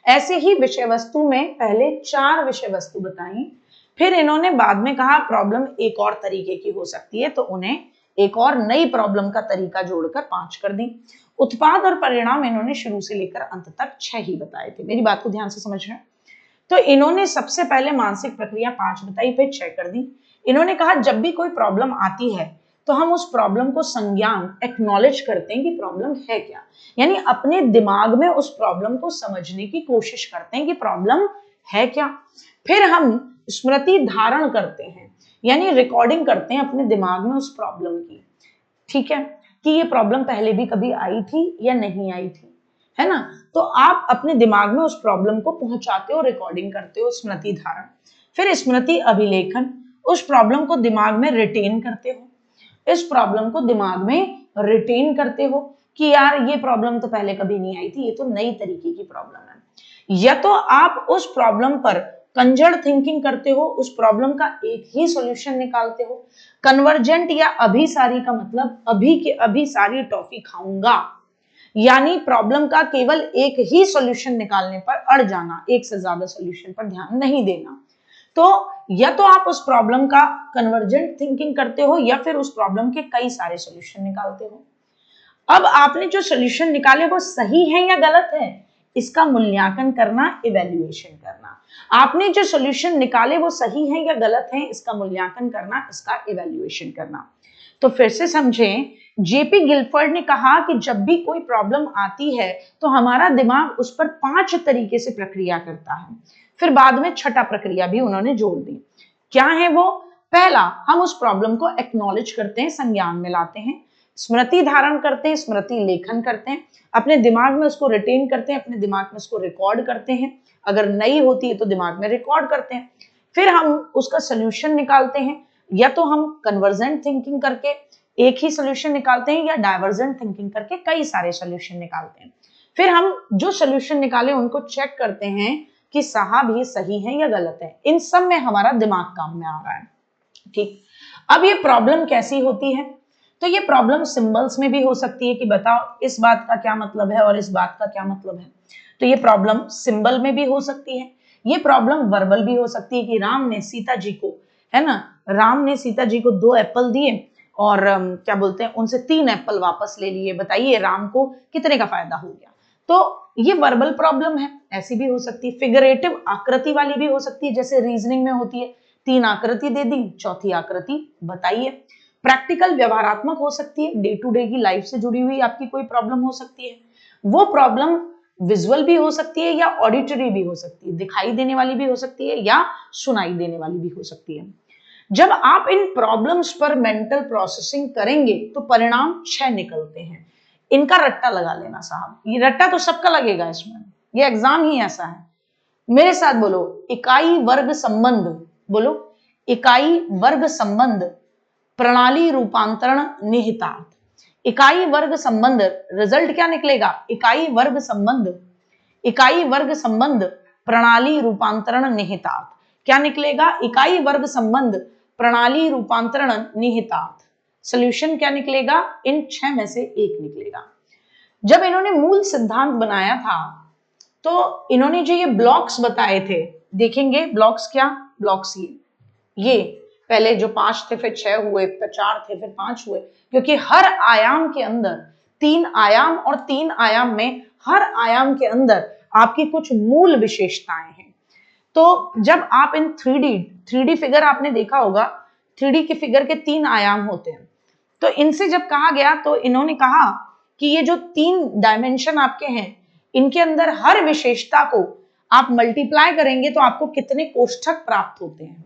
ऐसे ही विषय वस्तु में पहले 4 विषय वस्तु बताई, फिर इन्होंने बाद में कहा प्रॉब्लम एक और तरीके की हो सकती है, तो उन्हें एक और नई प्रॉब्लम का तरीका जोड़कर 5 कर दी। उत्पाद और परिणाम इन्होंने शुरू से लेकर अंत तक 6 ही बताए थे। मेरी बात को ध्यान से समझ रहे हैं? तो इन्होंने सबसे पहले मानसिक प्रक्रिया 5 बताई, फिर 6 कर दी। इन्होंने कहा जब भी कोई प्रॉब्लम आती है तो हम उस प्रॉब्लम को संज्ञान, एक्नॉलेज करते हैं कि प्रॉब्लम है क्या, यानी अपने दिमाग में उस प्रॉब्लम को समझने की कोशिश करते हैं कि प्रॉब्लम है क्या। फिर हम स्मृति धारण करते हैं, यानी रिकॉर्डिंग करते हैं अपने दिमाग में उस प्रॉब्लम की, ठीक है, कि ये प्रॉब्लम पहले भी कभी आई थी या नहीं आई थी, है ना। तो आप अपने दिमाग में उस प्रॉब्लम को पहुंचाते हो, रिकॉर्डिंग करते हो, स्मृति धारण। फिर स्मृति अभिलेखन, उस प्रॉब्लम को दिमाग में रिटेन करते हो, इस प्रॉब्लम को दिमाग में रिटेन करते हो कि यार ये प्रॉब्लम तो पहले कभी नहीं आई थी, ये तो नई तरीके की प्रॉब्लम है। या तो आप उस प्रॉब्लम पर कंजर्ड थिंकिंग करते हो, उस प्रॉब्लम का एक ही सॉल्यूशन निकालते हो। कन्वर्जेंट या अभिसारी का मतलब अभी के अभी सारी टॉफी खाऊंगा, यानी प्रॉब्लम का केवल एक ही सॉल्यूशन निकालने पर अड़ जाना, एक से ज्यादा सॉल्यूशन पर ध्यान नहीं देना। तो या तो आप उस प्रॉब्लम का कन्वर्जेंट थिंकिंग करते हो या फिर उस प्रॉब्लम के कई सारे सॉल्यूशन निकालते हो। अब आपने जो सॉल्यूशन निकाले वो सही है या गलत है, इसका मूल्यांकन करना, इवैल्यूएशन करना। आपने जो सॉल्यूशन निकाले वो सही है या गलत है, इसका मूल्यांकन करना, इसका इवैल्यूएशन करना। तो फिर से समझें, जेपी गिलफर्ड ने कहा कि जब भी कोई प्रॉब्लम आती है तो हमारा दिमाग उस पर 5 तरीके से प्रक्रिया करता है। फिर बाद में छठा प्रक्रिया भी उन्होंने जोड़ दी। क्या है वो? पहला, हम उस प्रॉब्लम को एक्नॉलेज करते हैं, संज्ञान में लाते हैं, स्मृति धारण करते हैं, स्मृति लेखन करते हैं, अपने दिमाग में उसको रिटेन करते हैं, अपने दिमाग में उसको रिकॉर्ड करते हैं, अगर नई होती है तो दिमाग में रिकॉर्ड करते हैं। फिर हम उसका सोल्यूशन निकालते हैं, या तो हम कन्वर्जेंट थिंकिंग करके एक ही सोल्यूशन निकालते हैं, या डाइवर्जेंट थिंकिंग करके कई सारे सोल्यूशन निकालते हैं। फिर हम जो सोल्यूशन निकाले उनको चेक करते हैं कि साहब ये सही है या गलत है। इन सब में हमारा दिमाग काम में आ रहा है। ठीक, अब ये प्रॉब्लम कैसी होती है? तो ये प्रॉब्लम सिंबल्स में भी हो सकती है कि बताओ इस बात का क्या मतलब है और इस बात का क्या मतलब है। तो ये प्रॉब्लम सिंबल में भी हो सकती है। ये प्रॉब्लम वर्बल भी हो सकती है कि राम ने सीता जी को, है ना, राम ने सीता जी को 2 एप्पल दिए और क्या बोलते हैं, उनसे 3 एप्पल वापस ले लिए, बताइए राम को कितने का फायदा हो गया। तो ये वर्बल प्रॉब्लम है, ऐसी भी हो सकती है। फिगरेटिव, आकृति वाली भी हो सकती है, जैसे रीजनिंग में होती है, 3 आकृति दे दी, चौथी आकृति बताइए। प्रैक्टिकल, व्यवहारात्मक हो सकती है, डे टू डे की लाइफ से जुड़ी हुई आपकी कोई प्रॉब्लम हो सकती है। वो प्रॉब्लम विजुअल भी हो सकती है या ऑडिटरी भी हो सकती है, दिखाई देने वाली भी हो सकती है या सुनाई देने वाली भी हो सकती है। जब आप इन प्रॉब्लम्स पर मेंटल प्रोसेसिंग करेंगे तो परिणाम 6 निकलते हैं। इनका रट्टा लगा लेना साहब, ये रट्टा तो सबका लगेगा इसमें, ये एग्जाम ही ऐसा है। मेरे साथ बोलो, इकाई वर्ग संबंध, बोलो, इकाई वर्ग संबंध, प्रणाली रूपांतरण निहितार्थ। इकाई वर्ग संबंध, रिजल्ट क्या निकलेगा? इकाई वर्ग संबंध, इकाई वर्ग संबंध, प्रणाली रूपांतरण निहितार्थ। क्या निकलेगा? इकाई वर्ग संबंध, प्रणाली रूपांतरण निहितार्थ। सोल्यूशन क्या निकलेगा? इन 6 में से एक निकलेगा। जब इन्होंने मूल सिद्धांत बनाया था तो इन्होंने जो ये ब्लॉक्स बताए थे, देखेंगे ब्लॉक्स क्या, ब्लॉक्स ये पहले जो 5 थे, फिर 6 हुए, फिर 4 थे, फिर 5 हुए, क्योंकि हर आयाम के अंदर 3 आयाम, और 3 आयाम में हर आयाम के अंदर आपकी कुछ मूल विशेषताएं हैं। तो जब आप इन 3D फिगर आपने देखा होगा, 3D के फिगर के 3 आयाम होते हैं, तो इनसे जब कहा गया तो इन्होंने कहा कि ये जो 3 डायमेंशन आपके हैं, इनके अंदर हर विशेषता को आप मल्टीप्लाई करेंगे तो आपको कितने कोष्ठक प्राप्त होते हैं,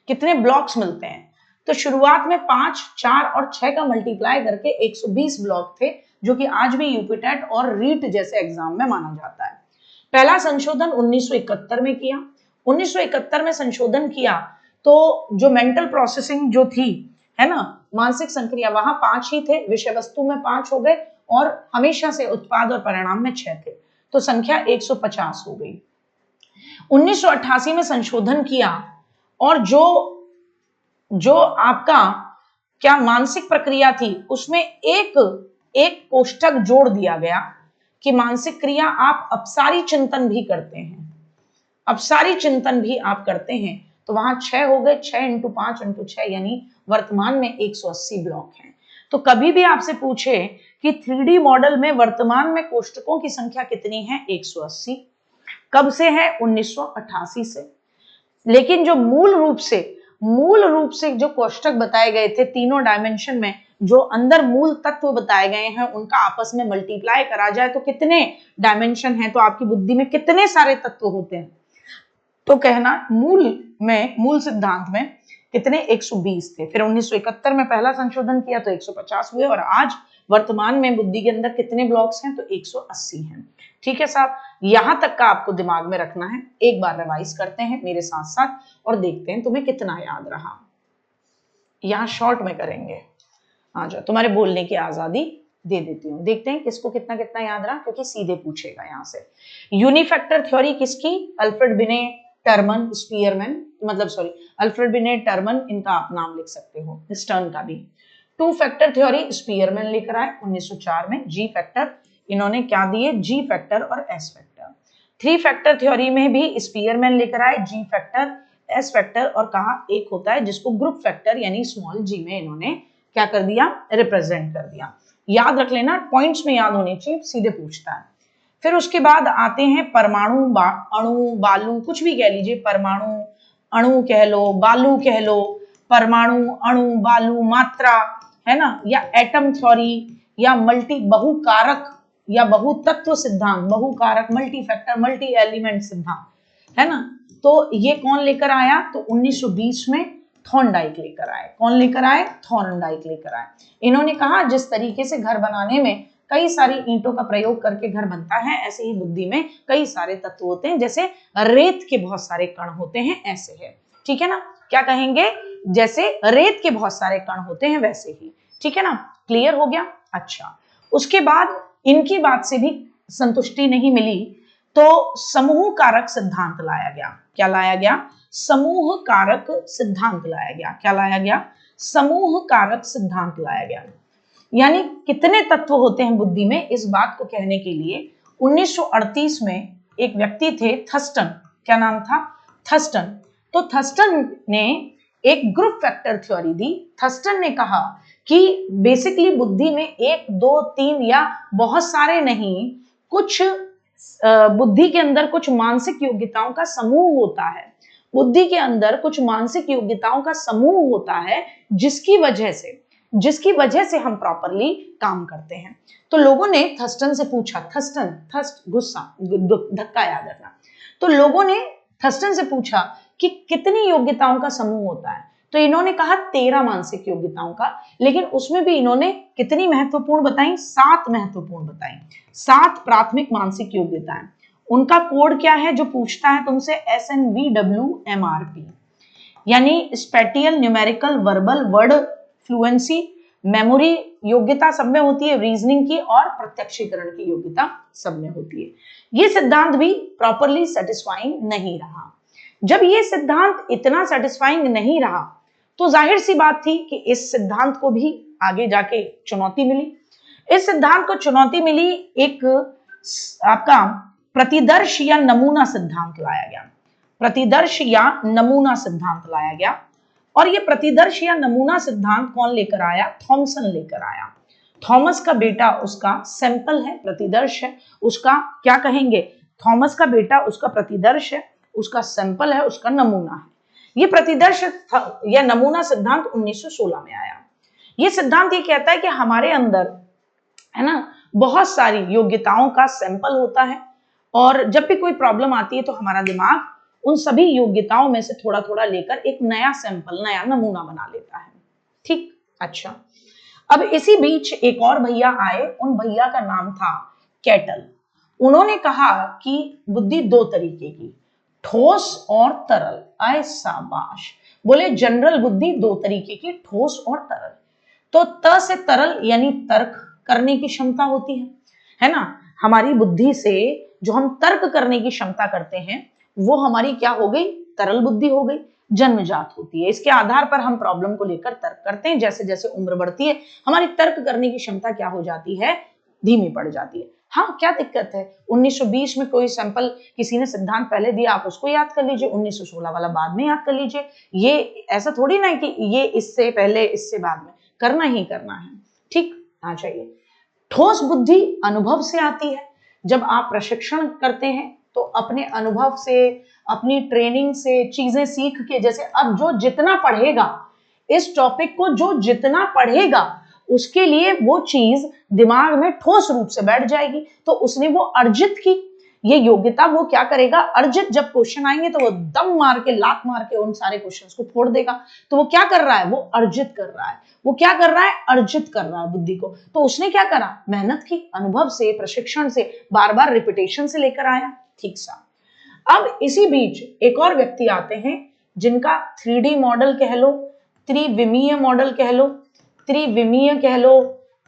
कितने ब्लॉक्स मिलते हैं। तो शुरुआत में 5, 4 और 6 का मल्टीप्लाई करके 120 ब्लॉक थे, जो कि आज भी यूपीटेट और रीट जैसे एग्जाम में माना जाता है। पहला संशोधन 1971 में किया। 1971 में संशोधन किया तो जो मेंटल प्रोसेसिंग जो थी, है ना, मानसिक संक्रिया, वहां 5 ही थे, विषय वस्तु में 5 हो गए, और हमेशा से उत्पाद और परिणाम में 6 थे, तो संख्या 150 हो गई। 1988 में संशोधन किया और जो आपका क्या मानसिक प्रक्रिया थी उसमें एक कोष्ठक जोड़ दिया गया कि मानसिक क्रिया आप अपसारी चिंतन भी करते हैं, अपसारी चिंतन भी आप करते हैं, तो वहां 6 हो गए, 6 × 5 × 6 यानी वर्तमान में 180 ब्लॉक हैं। तो कभी भी आपसे पूछे कि 3D मॉडल में वर्तमान में कोष्ठकों की संख्या कितनी है? 180। कब से है? 1988 से। लेकिन जो मूल रूप से जो कोष्ठक बताए गए थे तीनों डायमेंशन में, जो अंदर मूल तत्व बताए गए हैं, उनका आपस में मल्टीप्लाई करा जाए तो कितने डायमेंशन हैं, तो आपकी बुद्धि में कितने सारे तत्व होते हैं? तो कहना मूल सिद्धांत में कितने? 120 थे। फिर 1971 में पहला संशोधन किया तो 150 हुए, और आज वर्तमान में बुद्धि के अंदर कितने ब्लॉक्स हैं? तो 180 हैं। ठीक है साहब, यहां तक का आपको दिमाग में रखना है। एक बार रिवाइज करते हैं मेरे साथ साथ और देखते हैं तुम्हें कितना याद रहा। यहां शॉर्ट में करेंगे। आ जाओ, तुम्हारे बोलने की आजादी दे देती हूँ, देखते हैं किसको कितना कितना याद रहा, क्योंकि सीधे पूछेगा यहाँ से। यूनिफैक्टर थ्योरी किसकी? अल्फ्रेड बिने टर्मन स्पीयरमैन, मतलब सॉरी, अल्फ्रेड बिने टर्मन, इनका आप नाम लिख सकते हो, स्टर्न का भी। 2 फैक्टर थ्योरी स्पीयरमैन लिख रहा है 1904 में। जी फैक्टर इन्होंने क्या दिए? जी फैक्टर और एस फैक्टर। 3 फैक्टर थ्योरी में भी स्पीयरमैन लिख रहा है जी फैक्टर, एस फैक्टर, और कहा एक होता है जिसको ग्रुप फैक्टर यानी स्मॉल जी में इन्होंने क्या कर दिया? रिप्रेजेंट कर दिया। याद रख लेना, पॉइंट्स में याद होनी चाहिए, सीधे पूछता है। फिर उसके बाद आते हैं परमाणु, अणु, बालू, कुछ भी कह लीजिए, परमाणु, अणु कह लो, बालू कह लो, परमाणु, अणु, बालू, मात्रा, है ना, या एटम थ्योरी, या बहुकारक या बहुतत्व सिद्धांत, बहुकारक, मल्टी फैक्टर, मल्टी एलिमेंट सिद्धांत, है ना। तो ये कौन लेकर आया? तो 1920 में थॉर्नडाइक लेकर आए। कौन लेकर आए? थॉर्नडाइक लेकर आए। इन्होंने कहा जिस तरीके से घर बनाने में कई सारी ईंटों का प्रयोग करके घर बनता है, ऐसे ही बुद्धि में कई सारे तत्व होते हैं, जैसे रेत के बहुत सारे कण होते हैं, ऐसे है, ठीक है ना। क्या कहेंगे? जैसे रेत के बहुत सारे कण होते हैं वैसे ही, ठीक है ना। क्लियर हो गया? अच्छा, उसके बाद इनकी बात से भी संतुष्टि नहीं मिली तो समूह कारक सिद्धांत लाया गया। क्या लाया गया? समूह कारक सिद्धांत लाया गया। क्या लाया गया? समूह कारक सिद्धांत लाया गया। यानी कितने तत्व होते हैं बुद्धि में, इस बात को कहने के लिए 1938 में एक व्यक्ति थे, थर्स्टन। क्या नाम था? थर्स्टन। तो थर्स्टन ने एक ग्रुप फैक्टर थ्योरी दी। थर्स्टन ने कहा कि बेसिकली बुद्धि में 1, 2, 3 या बहुत सारे नहीं, कुछ बुद्धि के अंदर कुछ मानसिक योग्यताओं का समूह होता है। बुद्धि के अंदर कुछ मानसिक योग्यताओं का समूह होता है जिसकी वजह से हम प्रॉपरली काम करते हैं। तो लोगों ने थर्स्टन से पूछा, थर्स्टन, थर्स्ट गुस्सा, धक्का याद रखना। तो लोगों ने थर्स्टन से पूछा कि कितनी योग्यताओं का समूह होता है। तो इन्होंने कहा 13 मानसिक योग्यताओं का, लेकिन उसमें भी इन्होंने कितनी महत्वपूर्ण बताई? 7 महत्वपूर्ण बताई। 7 प्राथमिक मानसिक योग्यताएं। उनका कोड क्या है जो पूछता है तुमसे? SNVWMRP, यानी spatial, numerical, verbal, word fluency, memory योग्यता सब में होती है, रीजनिंग की और प्रत्यक्षीकरण की योग्यता सब में होती है। ये सिद्धांत भी प्रॉपरली सेटिस्फाइंग नहीं रहा। जब ये सिद्धांत इतना सेटिस्फाइंग नहीं रहा तो जाहिर सी बात थी कि इस सिद्धांत को भी आगे जाके चुनौती मिली। इस सिद्धांत को चुनौती मिली, एक आपका प्रतिदर्श या नमूना सिद्धांत लाया गया। प्रतिदर्श या नमूना सिद्धांत लाया गया। और ये प्रतिदर्श या नमूना सिद्धांत कौन लेकर आया? थॉमसन लेकर आया। थॉमस का बेटा उसका सैंपल है, प्रतिदर्श है, उसका क्या कहेंगे? थॉमस का बेटा उसका प्रतिदर्श है, उसका सैंपल है, उसका नमूना है। ये प्रतिदर्श या नमूना सिद्धांत 1916 में आया। ये सिद्धांत ये कहता है कि हमारे अंदर, है ना, बहुत सारी योग्यताओं का सैंपल होता है और जब भी कोई प्रॉब्लम आती है तो हमारा दिमाग उन सभी योग्यताओं में से थोड़ा थोड़ा लेकर एक नया सैंपल, नया नमूना बना लेता है। ठीक, अच्छा। अब इसी बीच एक और भैया आए, उन भैया का नाम था कैटल। उन्होंने कहा कि बुद्धि 2 तरीके की, ठोस और तरल। आए शाबाश, बोले जनरल बुद्धि 2 तरीके की, ठोस और तरल। तो त से तरल यानी तर्क करने की क्षमता होती है ना। हमारी बुद्धि से जो हम तर्क करने की क्षमता करते हैं वो हमारी क्या हो गई? तरल बुद्धि हो गई, जन्मजात होती है। इसके आधार पर हम प्रॉब्लम को लेकर तर्क करते हैं। जैसे जैसे उम्र बढ़ती है हमारी तर्क करने की क्षमता क्या हो जाती है? धीमी पड़ जाती है। हाँ, क्या दिक्कत है? 1920 में कोई सैंपल किसी ने सिद्धांत पहले दिया, आप उसको याद कर लीजिए, 1916 वाला बाद में याद कर लीजिए। ये ऐसा थोड़ी ना कि ये इससे पहले इससे बाद में, करना ही करना है। ठीक, आ जाइए। ठोस बुद्धि अनुभव से आती है। जब आप प्रशिक्षण करते हैं तो अपने अनुभव से, अपनी ट्रेनिंग से चीजें सीख के, जैसे अब जो जितना पढ़ेगा इस टॉपिक को, जो जितना पढ़ेगा उसके लिए वो चीज दिमाग में ठोस रूप से बैठ जाएगी। तो उसने वो अर्जित की, ये योग्यता वो क्या करेगा? अर्जित। जब क्वेश्चन आएंगे तो वो दम मार के, लात मार के उन सारे क्वेश्चंस को फोड़ देगा। तो वो क्या कर रहा है? वो अर्जित कर रहा है। वो क्या कर रहा है? अर्जित कर रहा है बुद्धि को। तो उसने क्या करा? मेहनत की, अनुभव से, प्रशिक्षण से, बार बार रिपीटेशन से लेकर आया। ठीक सा। अब इसी बीच एक और व्यक्ति आते हैं जिनका 3D मॉडल कह लो, त्रिविमीय मॉडल कह लो, त्रिविमीय कह लो,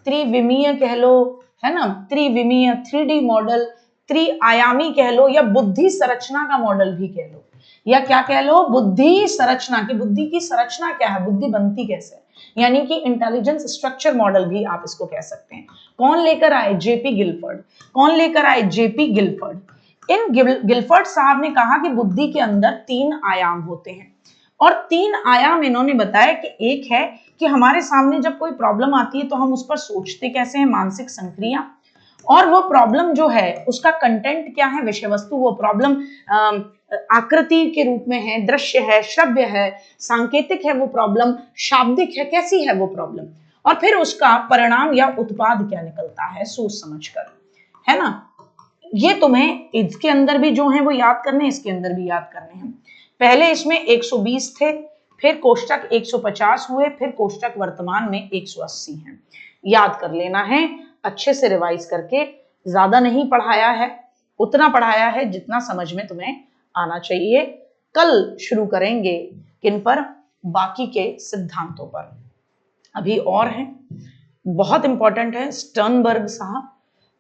त्रिविमीय कह लो, है ना, त्रिविमीय 3D मॉडल, त्रिआयामी कह लो, या बुद्धि संरचना का मॉडल भी कह लो, या क्या कह लो? बुद्धि संरचना की, बुद्धि की संरचना क्या है, बुद्धि बनती कैसे, यानी कि इंटेलिजेंस स्ट्रक्चर मॉडल भी आप इसको कह सकते हैं। कौन लेकर आए? JP Gilford. कौन लेकर आए? JP Gilford. इन गिलफर्ड साहब ने कहा कि बुद्धि के अंदर 3 आयाम होते हैं और 3 आयाम इन्होंने बताया कि एक है कि हमारे सामने जब कोई प्रॉब्लम आती है तो हम उस पर सोचते कैसे हैं, मानसिक संक्रिया। और वो प्रॉब्लम जो है उसका कंटेंट क्या है, विषय वस्तु, वो प्रॉब्लम आकृति के रूप में है, दृश्य है, श्रव्य है, सांकेतिक है वो प्रॉब्लम, शाब्दिक है, कैसी है वो प्रॉब्लम, और फिर उसका परिणाम या उत्पाद क्या निकलता है सोच समझकर, है ना। ये तुम्हें इसके अंदर भी जो है वो याद करने, इसके अंदर भी याद करने हैं। पहले इसमें 120 थे, फिर कोष्टक 150 हुए, फिर कोष्टक वर्तमान में 180 हैं। याद कर लेना है अच्छे से रिवाइज करके, ज्यादा नहीं पढ़ाया है, उतना पढ़ाया है जितना समझ में तुम्हें आना चाहिए। कल शुरू करेंगे किन पर, बाकी के सिद्धांतों पर। अभी और है, बहुत इंपॉर्टेंट है स्टर्नबर्ग साहब,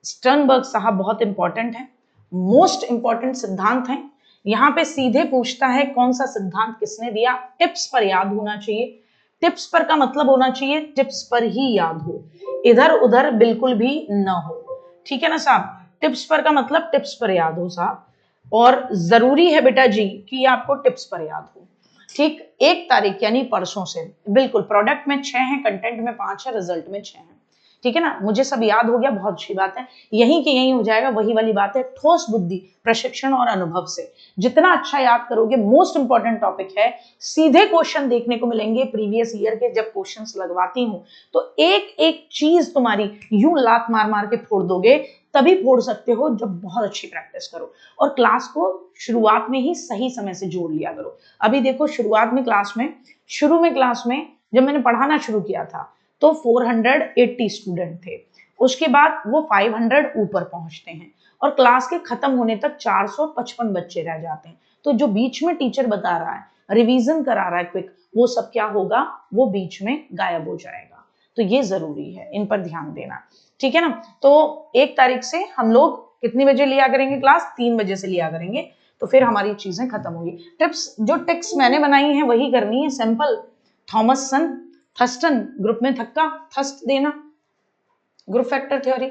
स्टर्नबर्ग साहब बहुत इंपॉर्टेंट है, मोस्ट इंपॉर्टेंट सिद्धांत है। यहां पे सीधे पूछता है कौन सा सिद्धांत किसने दिया, टिप्स पर याद होना चाहिए। टिप्स पर का मतलब होना चाहिए टिप्स पर ही याद हो, इधर उधर बिल्कुल भी न हो, ठीक है ना साहब। टिप्स पर का मतलब टिप्स पर याद हो साहब, और जरूरी है बेटा जी कि आपको टिप्स पर याद हो। ठीक, 1 तारीख यानी परसों से बिल्कुल। प्रोडक्ट में 6 है, कंटेंट में 5 है, रिजल्ट में 6 है, ठीक है ना। मुझे सब याद हो गया, बहुत अच्छी बात है, यहीं के यहीं हो जाएगा। वही वाली बात है, ठोस बुद्धि, प्रशिक्षण और अनुभव से जितना अच्छा याद करोगे। मोस्ट इंपॉर्टेंट टॉपिक है, सीधे क्वेश्चन देखने को मिलेंगे प्रीवियस ईयर के। जब क्वेश्चंस लगवाती हूं तो एक एक चीज तुम्हारी यूं लात मार मार के फोड़ दोगे, तभी फोड़ सकते हो जब बहुत अच्छी प्रैक्टिस करो। और क्लास को शुरुआत में ही सही समय से जोड़ लिया करो। अभी देखो शुरुआत में क्लास में, शुरू में क्लास में जब मैंने पढ़ाना शुरू किया था तो 480 स्टूडेंट थे, उसके बाद वो 500 ऊपर पहुंचते हैं, और क्लास के खत्म होने तक 455 बच्चे रह जाते हैं। तो जो बीच में टीचर बता रहा है, रिवीजन करा रहा है क्विक, वो सब क्या होगा, वो बीच में गायब हो जाएगा। तो ये जरूरी है, इन पर ध्यान देना, ठीक है ना। तो 1 तारीख से हम लोग कितनी बजे लिया करेंगे क्लास, 3 बजे से लिया करेंगे, तो फिर हमारी चीजें खत्म होंगी। टिप्स जो टिक्स मैंने बनाई है वही करनी है, सिंपल। थॉमसन थर्स्टन, ग्रुप में धक्का, थर्स्ट देना, ग्रुप फैक्टर थ्योरी।